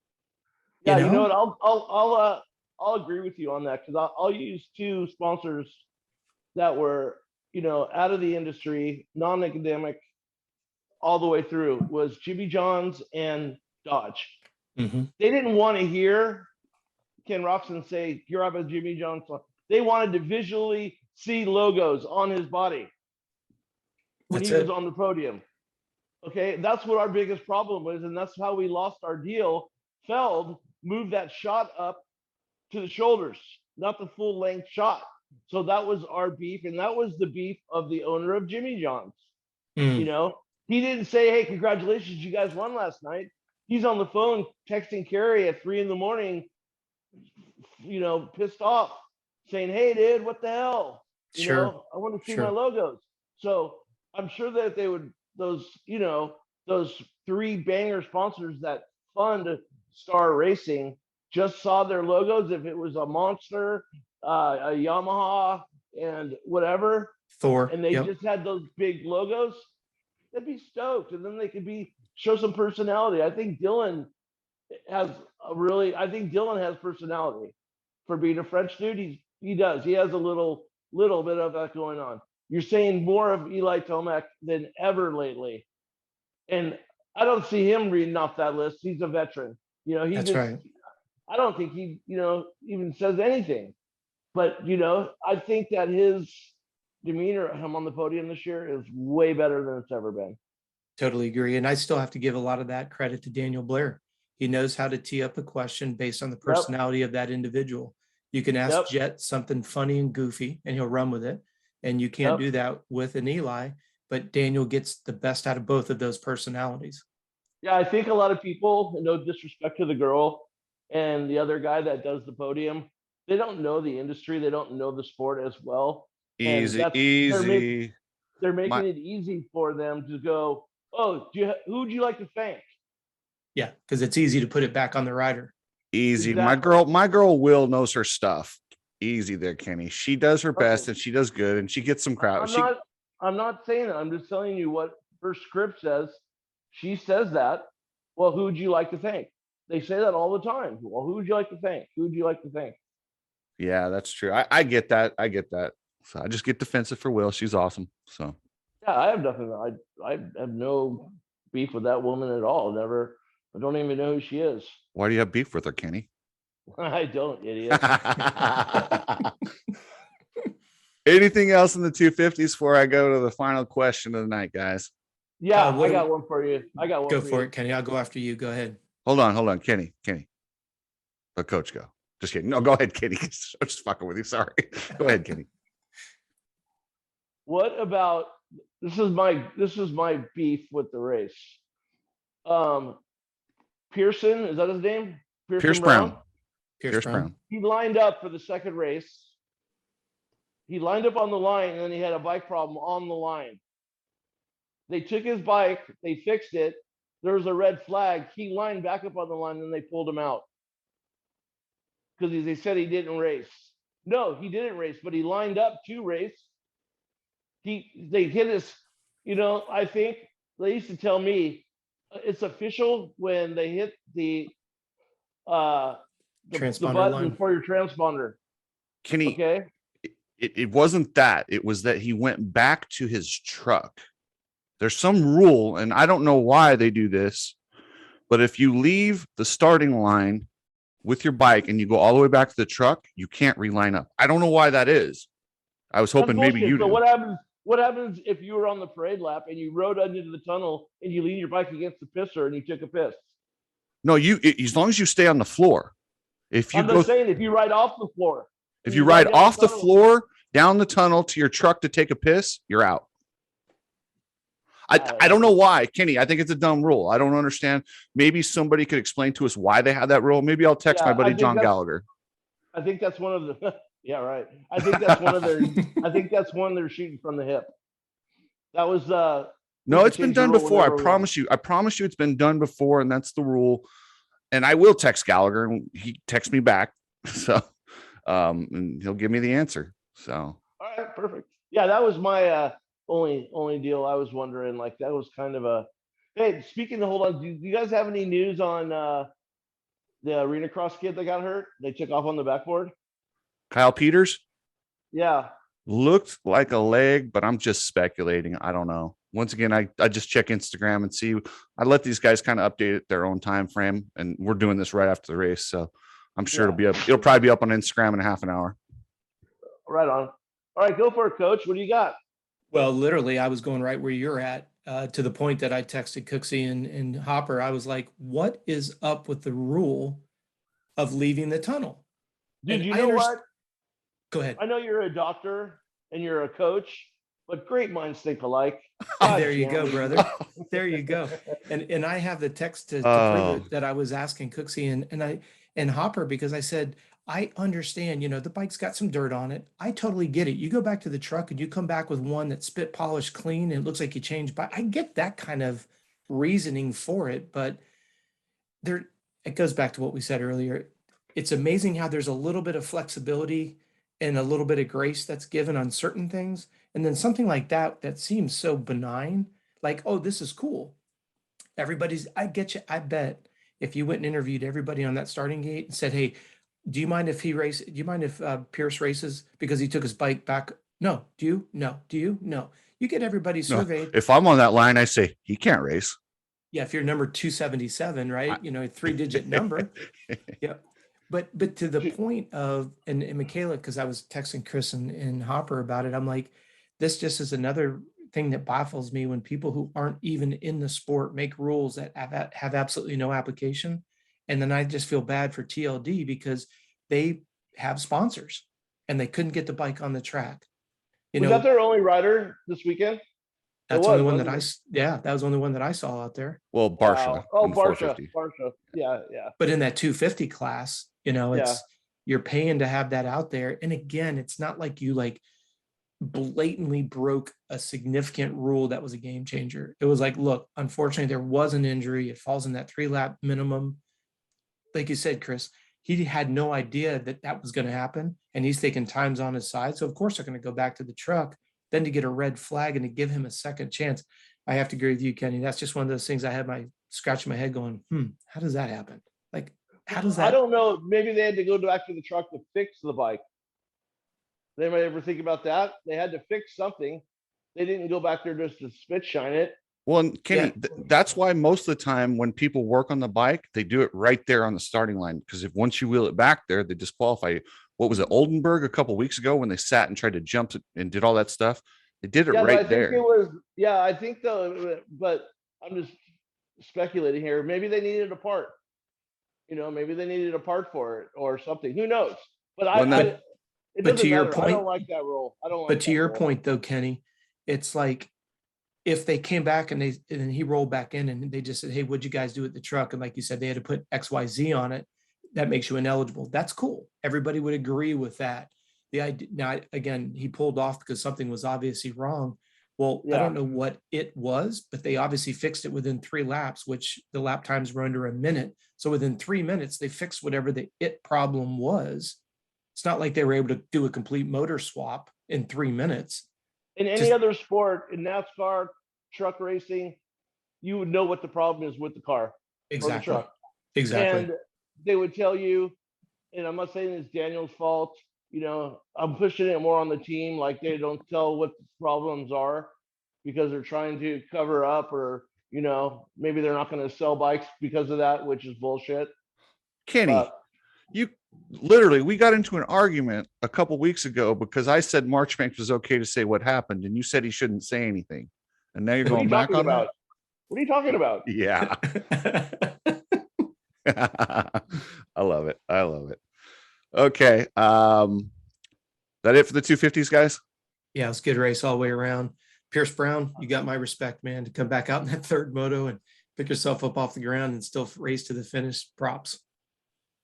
Yeah, you know what? I'll agree with you on that, because I'll use two sponsors that were, out of the industry, non-academic, all the way through, was Jimmy John's and Dodge. Mm-hmm. They didn't want to hear Ken Roxon say, "You're up at Jimmy John's." They wanted to visually see logos on his body when he was on the podium. Okay, that's what our biggest problem was, and that's how we lost our deal. Feld moved that shot up to the shoulders, not the full length shot. So that was our beef, and that was the beef of the owner of Jimmy John's. He didn't say, "Hey, congratulations, you guys won last night." He's on the phone texting Carrie at 3 a.m, pissed off, saying, "Hey, dude, what the hell? I want to see my logos." So I'm sure that they would, those three banger sponsors that fund Star Racing just saw their logos. If it was a Monster, a Yamaha, and whatever, Thor, and they just had those big logos, they'd be stoked, and then they could show some personality. I think Dylan has personality for being a French dude. He does. He has a little bit of that going on. You're saying more of Eli Tomac than ever lately, and I don't see him reading off that list. He's a veteran. That's right. I don't think he, even says anything. But, I think that his demeanor at him on the podium this year is way better than it's ever been. Totally agree. And I still have to give a lot of that credit to Daniel Blair. He knows how to tee up a question based on the personality of that individual. You can ask Jet something funny and goofy, and he'll run with it. And you can't do that with an Eli, but Daniel gets the best out of both of those personalities. Yeah, I think a lot of people, no disrespect to the girl and the other guy that does the podium, they don't know the industry. They don't know the sport as well. Easy. They're making it easy for them to go, "Oh, who'd you like to thank?" Yeah, because it's easy to put it back on the rider. Easy. Exactly. My girl Will knows her stuff. Easy there, Kenny. She does her best, and she does good, and she gets some crowd. I'm not saying that. I'm just telling you what her script says. She says that. Well, who would you like to thank? They say that all the time. Well, who would you like to thank? Who would you like to thank? Yeah, that's true. I get that. So I just get defensive for Will. She's awesome. So yeah, I have nothing. I have no beef with that woman at all. Never. I don't even know who she is. Why do you have beef with her, Kenny? I don't, idiot. Anything else in the 250s before I go to the final question of the night, guys? Yeah, I got one for you. Go for it, Kenny. I'll go after you. Go ahead. Hold on. Kenny. Let Coach go. Just kidding. No, go ahead, Kenny. I'm just fucking with you. Sorry. Go ahead, Kenny. What about, this is my beef with the race. Pearson, is that his name? Pierce Brown. Pierce Brown. He lined up for the second race. He lined up on the line, and then he had a bike problem on the line. They took his bike, they fixed it. There was a red flag. He lined back up on the line, and they pulled him out because they said he didn't race. No, he didn't race, but he lined up to race. They hit his, I think they used to tell me it's official when they hit the button line for your transponder. Kenny, okay. It wasn't that. It was that he went back to his truck. There's some rule, and I don't know why they do this, but if you leave the starting line with your bike and you go all the way back to the truck, you can't reline up. I don't know why that is. I was hoping maybe you do. What happens if you were on the parade lap and you rode into the tunnel and you leaned your bike against the pisser and you took a piss? No, as long as you stay on the floor. If you if you ride off the floor. If you ride off the floor down the tunnel to your truck to take a piss, you're out. I don't know why, Kenny. I think it's a dumb rule. I don't understand. Maybe somebody could explain to us why they have that rule. Maybe I'll text my buddy John Gallagher. I think that's one of the. Yeah, right. I think that's one of their. I think that's one they're shooting from the hip. That was. No, it's been done before. I promise you. It's been done before, and that's the rule. And I will text Gallagher, and he texts me back. So, and he'll give me the answer. So. All right. perfect. Yeah, that was my only deal. I was wondering, like, that was kind of a. Hey, speaking of, hold on, do you guys have any news on the arena cross kid that got hurt? They took off on the backboard. Kyle Peters Yeah. looked like a leg, but I'm just speculating. I don't know. Once again, I just check Instagram and see. I let these guys kind of update it their own time frame, and we're doing this right after the race, so I'm sure it'll be up. It'll probably be up on Instagram in half an hour. Right on. All right, go for it, Coach. What do you got? Well, literally, I was going right where you're at, to the point that I texted Cooksey and Hopper. I was like, what is up with the rule of leaving the tunnel? Dude, And you I know understand. what? Go ahead. I know you're a doctor and you're a coach, but great minds think alike. There you go, brother. There you go. And I have the text to prove it, that I was asking Cooksey and Hopper, because I said, I understand, the bike's got some dirt on it. I totally get it. You go back to the truck and you come back with one that's spit polished clean and it looks like you changed bike. I get that kind of reasoning for it, but it goes back to what we said earlier. It's amazing how there's a little bit of flexibility and a little bit of grace that's given on certain things. And then something like that seems so benign, like, oh, this is cool. I get you. I bet if you went and interviewed everybody on that starting gate and said, hey, do you mind if Pierce races because he took his bike back? No. Do you? No. Do you? No. You get everybody surveyed. No. If I'm on that line, I say he can't race. Yeah. If you're number 277, right? A 3-digit number. Yeah. But to the point of, and Michaela, because I was texting Chris and Hopper about it, I'm like, this just is another thing that baffles me when people who aren't even in the sport make rules that have absolutely no application. And then I just feel bad for TLD because they have sponsors and they couldn't get the bike on the track. Was that their only rider this weekend? That's the only one that that was the only one that I saw out there. Well, Barsha. Wow. Oh, Barsha. Yeah. But in that 250 class, you're paying to have that out there. And again, it's not like you blatantly broke a significant rule that was a game changer. It was like, look, unfortunately, there was an injury. It falls in that 3-lap minimum. Like you said, Chris, he had no idea that was going to happen. And he's taking times on his side. So of course they're going to go back to the truck, then to get a red flag and to give him a second chance. I have to agree with you, Kenny. That's just one of those things I had my scratching my head going, how does that happen? Like, how does that? I don't know. Maybe they had to go back to the truck to fix the bike. They might ever think about that. They had to fix something. They didn't go back there just to spit shine it. Well, and Kenny, that's why most of the time when people work on the bike, they do it right there on the starting line. Because if once you wheel it back there, they disqualify you. What was it, Oldenburg a couple of weeks ago when they sat and tried to jump it and did all that stuff? They did it right there. I think though, but I'm just speculating here. Maybe they needed a part. Maybe they needed a part for it or something. Who knows? But But to your point, I don't like that rule. But to your point, though, Kenny, it's like if they came back and he rolled back in and they just said, "Hey, what'd you guys do at the truck?" And like you said, they had to put XYZ on it. That makes you ineligible. That's cool. Everybody would agree with that. The idea now, again, he pulled off because something was obviously wrong. Well, I don't know what it was, but they obviously fixed it within 3 laps, which the lap times were under a minute. So within 3 minutes, they fixed whatever the problem was. It's not like they were able to do a complete motor swap in 3 minutes. In any other sport, in NASCAR, truck racing, you would know what the problem is with the car. Exactly. Or the truck. Exactly. And they would tell you, and I'm not saying it's Daniel's fault. I'm pushing it more on the team. Like they don't tell what the problems are because they're trying to cover up or, maybe they're not going to sell bikes because of that, which is bullshit. Kenny, we got into an argument a couple weeks ago because I said Marchbanks was okay to say what happened, and you said he shouldn't say anything. And now you're going back on that? What are you talking about? Yeah. I love it. Okay. That it for the 250s, guys? Yeah, it's a good race all the way around. Pierce Brown, you got my respect, man, to come back out in that third moto and pick yourself up off the ground and still race to the finish. Props.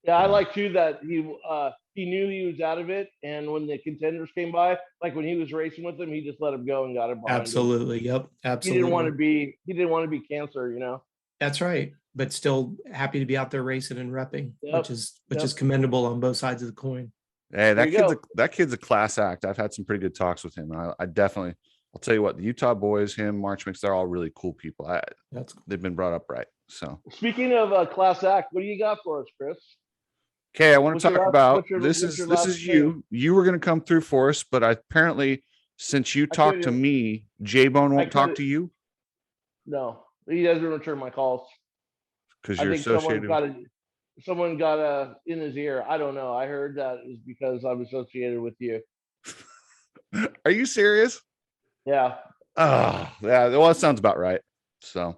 Yeah, I like too that he knew he was out of it, and when the contenders came by, like when he was racing with them, he just let him go and got him behind Absolutely. him. Yep. Absolutely. He didn't want to be cancer, That's right. But still happy to be out there racing and repping, which is commendable on both sides of the coin. Hey, There you go. that kid's a class act. I've had some pretty good talks with him. I definitely, I'll tell you what, the Utah boys, him, March Mix, they're all really cool people. That's cool. They've been brought up right. So, Speaking of class act, what do you got for us, Chris? okay, I want What's to your talk last? about What's your this what's is your last thing? you were going to come through for us, but apparently since you I talked to couldn't. me, J-Bone I won't talk couldn't. to you No, he doesn't return my calls. because I you're think someone associated. got it. Someone got in his ear. I don't know. I heard that is because I'm associated with you. Are you serious? Yeah. Oh, yeah. Well, that sounds about right. So,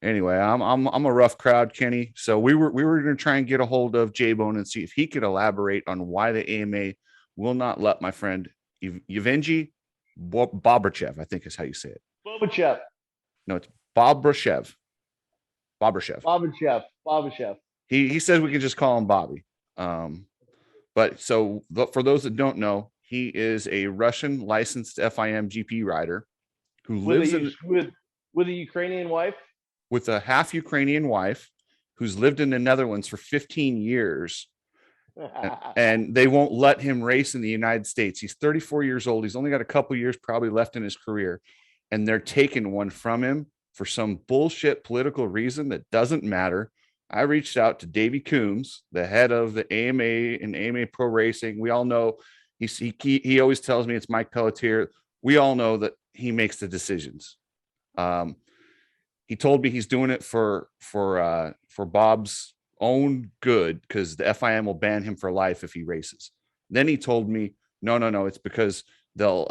anyway, I'm a rough crowd, Kenny. So we were going to try and get a hold of J-Bone and see if he could elaborate on why the AMA will not let my friend Yevgeny Bobrachev, I think is how you say it. Bobachev. No, it's Bobrachev. Bobrachev. Bobachev. He says we can just call him Bobby. But so for those that don't know, he is a Russian licensed FIM GP rider who lives With a Ukrainian wife. with a half Ukrainian wife who's lived in the Netherlands for 15 years. And they won't let him race in the United States. He's 34 years old. He's only got a couple years probably left in his career. And they're taking one from him for some bullshit political reason that doesn't matter. I reached out to Davey Coombs, the head of the AMA and AMA Pro Racing. We all know he always tells me it's Mike Pelletier. We all know that he makes the decisions. He told me he's doing it for Bob's own good because the FIM will ban him for life if he races. Then he told me, no, it's because they'll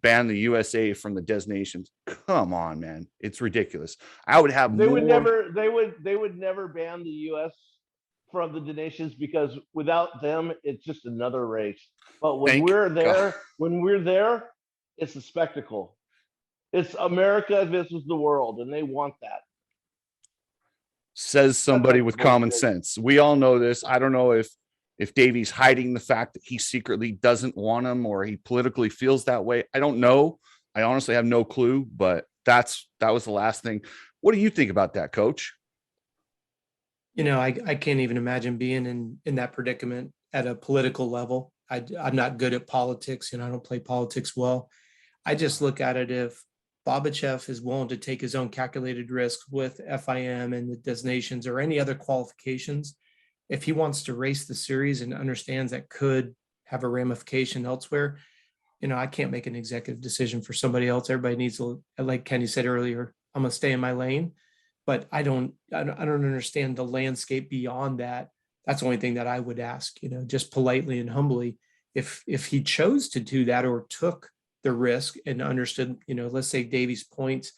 ban the USA from the designations. Come on, man, it's ridiculous. I would have they more. would never. They would never ban the U.S. from the donations because without them, it's just another race. But when Thank we're God. there, it's a spectacle. It's America versus the world, and they want that. Says somebody with common bullshit. sense. We all know this. I don't know if Davey's hiding the fact that he secretly doesn't want him or he politically feels that way. I don't know. I honestly have no clue, but that was the last thing. What do you think about that, Coach? I can't even imagine being in that predicament at a political level. I'm not good at politics. I don't play politics well. I just look at it if Bobachev is willing to take his own calculated risk with FIM and the designations or any other qualifications. If he wants to race the series and understands that could have a ramification elsewhere, I can't make an executive decision for somebody else. Everybody needs to, like Kenny said earlier, I'm going to stay in my lane, but I don't understand the landscape beyond that. That's the only thing that I would ask, just politely and humbly, if he chose to do that or took the risk and understood, let's say Davey's points,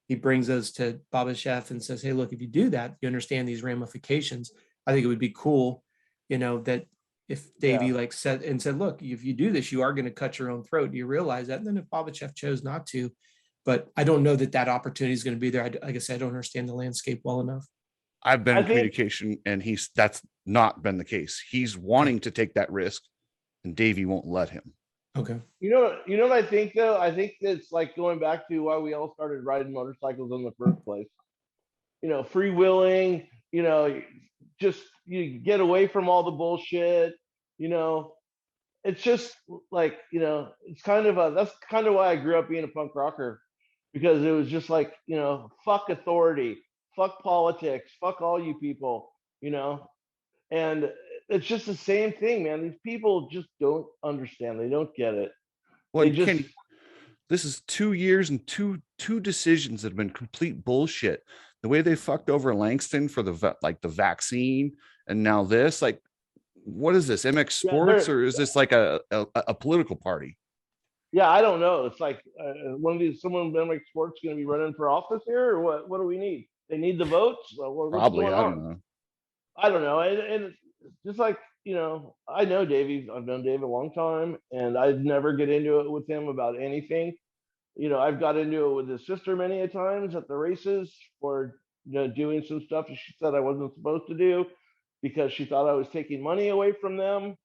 he brings us to Bobachev and says, hey, look, if you do that, you understand these ramifications. I think it would be cool, that if Davey said, look, if you do this, you are going to cut your own throat. Do you realize that? And then if Bobachev chose not to, but I don't know that opportunity is going to be there. Like I said, I don't understand the landscape well enough. I've been in communication and that's not been the case. He's wanting to take that risk and Davey won't let him. Okay. You know what I think though? I think it's like going back to why we all started riding motorcycles in the first place. Freewheeling, just you get away from all the bullshit, it's just like, it's kind of that's kind of why I grew up being a punk rocker, because it was just like, fuck authority, fuck politics, fuck all you people, and it's just the same thing, man. These people just don't understand. They don't get it. Well, They just, this is 2 years and two decisions that have been complete bullshit. The way they fucked over Langston for the vaccine, and now this, like, what is this, MX Sports, or is this like a political party? Yeah, I don't know. It's like someone MX Sports going to be running for office here, or what? What do we need? They need the votes. What's Probably. going I on? don't know. I don't know. And just like, I know Davey. I've known Dave a long time, and I'd never get into it with him about anything. I've got into it with his sister many a times at the races for doing some stuff that she said I wasn't supposed to do because she thought I was taking money away from them,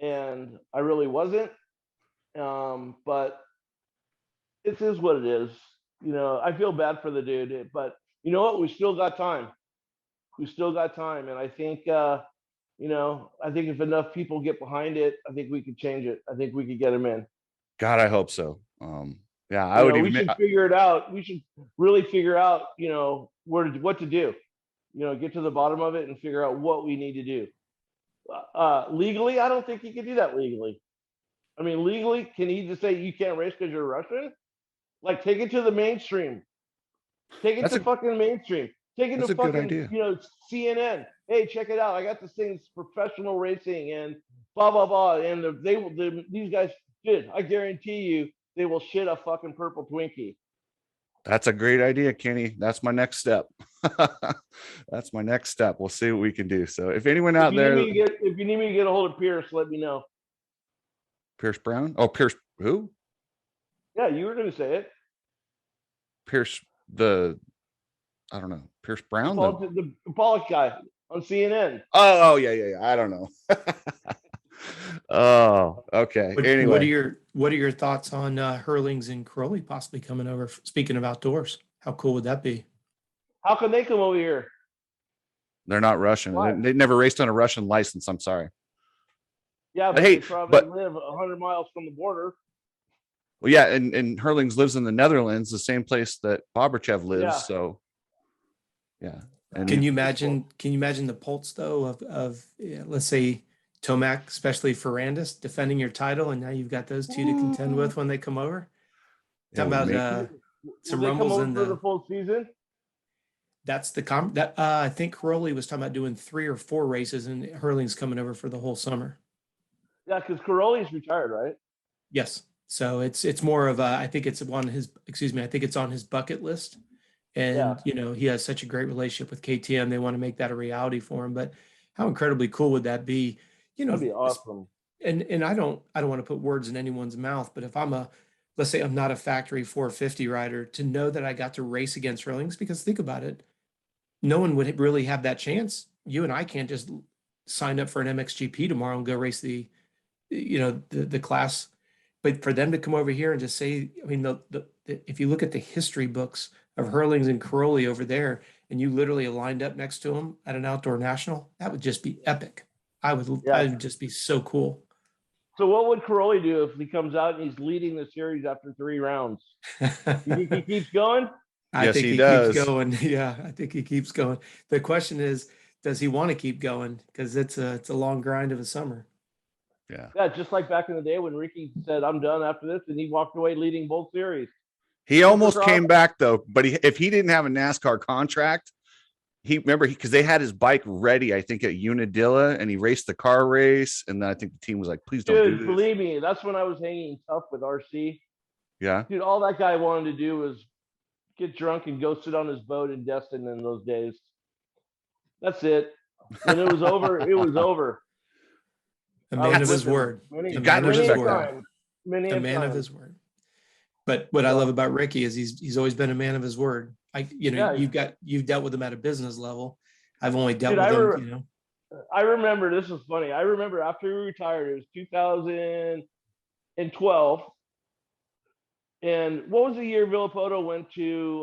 and I really wasn't. But it is what it is. I feel bad for the dude, but you know what? We still got time. And I think You know, I think if enough people get behind it, I think we could change it. I think we could get them in. God, I hope so. Yeah, I You would know, we even. should figure it out. We should really figure out, you know, what to do. You know, get to the bottom of it and figure out what we need to do. Legally, I don't think you can do that legally. I mean, legally, can he just say you can't race because you're Russian? Like, take it to the mainstream. Take it That's to a fucking mainstream. Take it to that's a good fucking, idea. you know, CNN. Hey, check it out. I got this thing's professional racing and blah blah blah. And these guys, dude, I guarantee you, they will shit a fucking purple Twinkie. That's a great idea, Kenny. That's my next step. That's my next step. We'll see what we can do. So if anyone out there, If you need me to get a hold of Pierce, let me know. Pierce Brown. Oh, Pierce who? Yeah, you were gonna say it. Pierce I don't know. Pierce Brown. The Pollock guy on CNN. Oh, yeah. I don't know. Oh, okay. Anyway, What are your thoughts on Hurlings and Crowley possibly coming over? Speaking of outdoors, how cool would that be? How can they come over here? they're not Russian. Why? They never raced on a Russian license. I'm sorry. Yeah, but Hey, they probably but live 100 miles from the border. well, yeah, and Hurlings lives in the Netherlands, the same place that Bobrachev lives. Yeah. So, yeah. And Can you imagine? Can you imagine the pulse though of let's say Tomac, especially Ferrandis, defending your title, and now you've got those two to contend with when they come over. Yeah, Talking we about Will some they come rumbles over in for the the. full season? That's the that I think Crowley was talking about doing 3 or 4 races, and Hurling's coming over for the whole summer. Yeah, because Caroli's retired, right? Yes, so it's more of a. I think it's on his. Excuse me. I think it's on his bucket list. And Yeah. you know, he has such a great relationship with KTM. They want to make that a reality for him. But how incredibly cool would that be? You know, That'd be awesome. and I don't want to put words in anyone's mouth, but if I'm a, let's say I'm not a factory 450 rider, to know that I got to race against Hurlings, because think about it, no one would really have that chance. You and I can't just sign up for an MXGP tomorrow and go race the, you know, the class. But for them to come over here and just say, I mean, if you look at the history books of Hurlings and Caroli over there, and you literally lined up next to them at an outdoor national, that would just be epic. I would just be so cool. So what would Caroli do if he comes out and he's leading the series after 3 rounds? You think he keeps going? I Yes, think he he does. keeps going. Yeah, I think he keeps going. The question is, does he want to keep going? Because it's a long grind of a summer. Yeah. Yeah, just like back in the day when Ricky said, "I'm done after this," and he walked away leading both series. He almost Supercross. came back though, but if he didn't have a NASCAR contract, because they had his bike ready, I think at Unadilla, and he raced the car race, and then I think the team was like, "Please don't do Dude, this." believe me, that's when I was hanging tough with RC. Yeah. Dude, all that guy wanted to do was get drunk and go sit on his boat in Destin in those days. That's it. When it was over, it was over. A man of his word. Many, A gotta man of his respect word. that. Many A man of his word. But what I love about Ricky is he's always been a man of his word. You've dealt with him at a business level. I've only dealt with him, you know. I remember, this is funny. I remember after he retired, it was 2012. And what was the year Villapoto went to,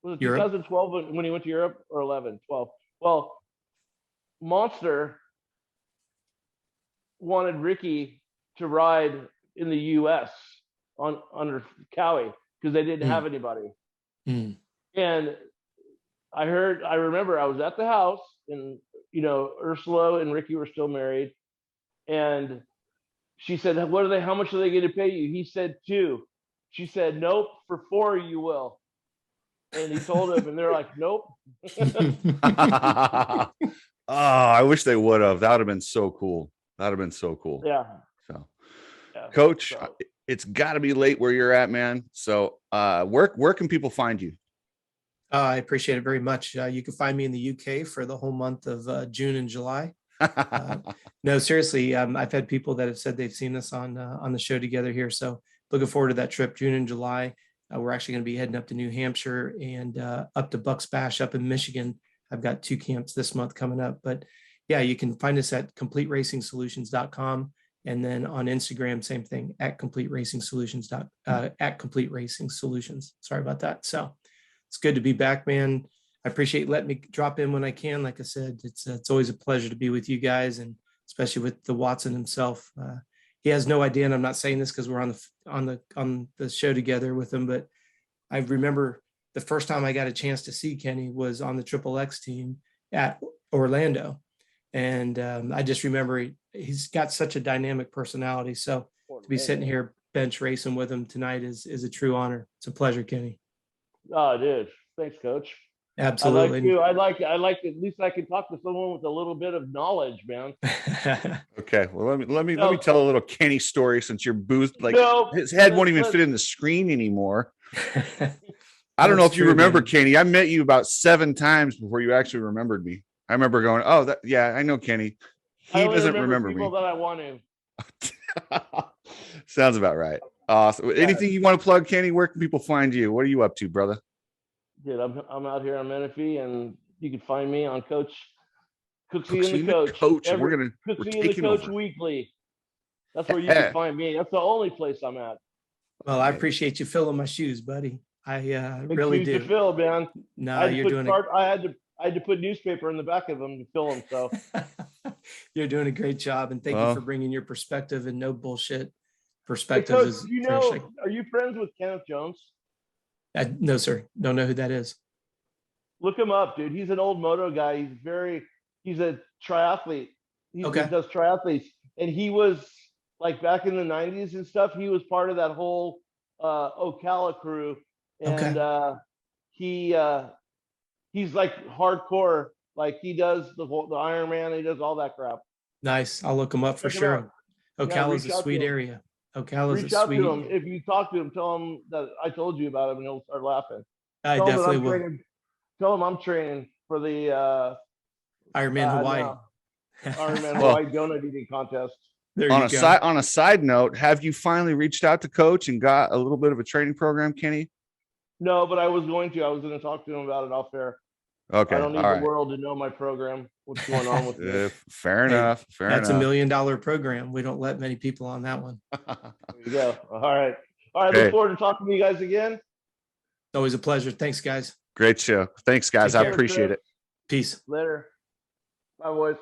was it Europe? 2012 when he went to Europe, or 11, 12? Well, Monster wanted Ricky to ride in the U.S. under Cowie because they didn't have anybody. And I remember I was at the house, and Ursula and Ricky were still married, and she said, how much are they going to pay you? He said 2. She said, nope, for 4 you will. And he told him, and they're like, nope. Oh, I wish they would have. That would have been so cool. Yeah. So, Coach, it's got to be late where you're at, man. So, where can people find you? I appreciate it very much. You can find me in the UK for the whole month of June and July. No, seriously, I've had people that have said they've seen us on the show together here. So looking forward to that trip, June and July. We're actually going to be heading up to New Hampshire and up to Bucks Bash up in Michigan. I've got 2 camps this month coming up. But yeah, you can find us at CompleteRacingSolutions.com. And then on Instagram, same thing, at Complete Racing Solutions. At Complete Racing Solutions. Sorry about that. So it's good to be back, man. I appreciate letting me drop in when I can. Like I said, it's always a pleasure to be with you guys, and especially with the Watson himself. He has no idea, and I'm not saying this because we're on the show together with him, but I remember the first time I got a chance to see Kenny was on the Triple X team at Orlando. And I just remember he's got such a dynamic personality. So to be sitting here bench racing with him tonight is a true honor. It's a pleasure, Kenny. Oh, dude. Thanks, Coach. Absolutely. I like at least I can talk to someone with a little bit of knowledge, man. Okay, well let me tell a little Kenny story, since your booth, like, his head won't even fit in the screen anymore. I don't know if you remember, Kenny. I met you about 7 times before you actually remembered me. I remember going, "Oh, yeah, I know Kenny." He doesn't remember people me. that I want to. Sounds about right. Awesome. Anything you want to plug, Kenny? Where can people find you? What are you up to, brother? Dude, I'm out here on Menifee, and you can find me on Coach Cooksey and the Coach. We're Cooksey and the Coach over. Weekly. That's where you can find me. That's the only place I'm at. Well, I appreciate you filling my shoes, buddy. I really do. To fill, man. No, you're doing it. I had to put newspaper in the back of them to fill them. So you're doing a great job, and thank you for bringing your perspective and no bullshit perspective. Hey, Coach, are you friends with Kenneth Jones? No, sir. Don't know who that is. Look him up, dude. He's an old moto guy. He's a triathlete. He does triathletes, and he was like back in the 90s and stuff. He was part of that whole Ocala crew, and he's like hardcore. Like he does the Ironman. He does all that crap. Nice. I'll look him up for sure. Ocala's a sweet area. Ocala's reach out to him. If you talk to him, tell him that I told you about him, and he'll start laughing. I definitely will. Tell him I'm training for the Ironman Hawaii. Ironman Hawaii donut eating contest. On a side note, have you finally reached out to Coach and got a little bit of a training program, Kenny? No, but I was going to talk to him about it off air. Okay. I don't need the world to know my program. What's going on with it? Fair enough. That's $1 million program. We don't let many people on that one. There you go. All right. Look forward to talking to you guys again. It's always a pleasure. Thanks, guys. Great show. Thanks, guys. I appreciate it. Peace. Later. Bye, boys.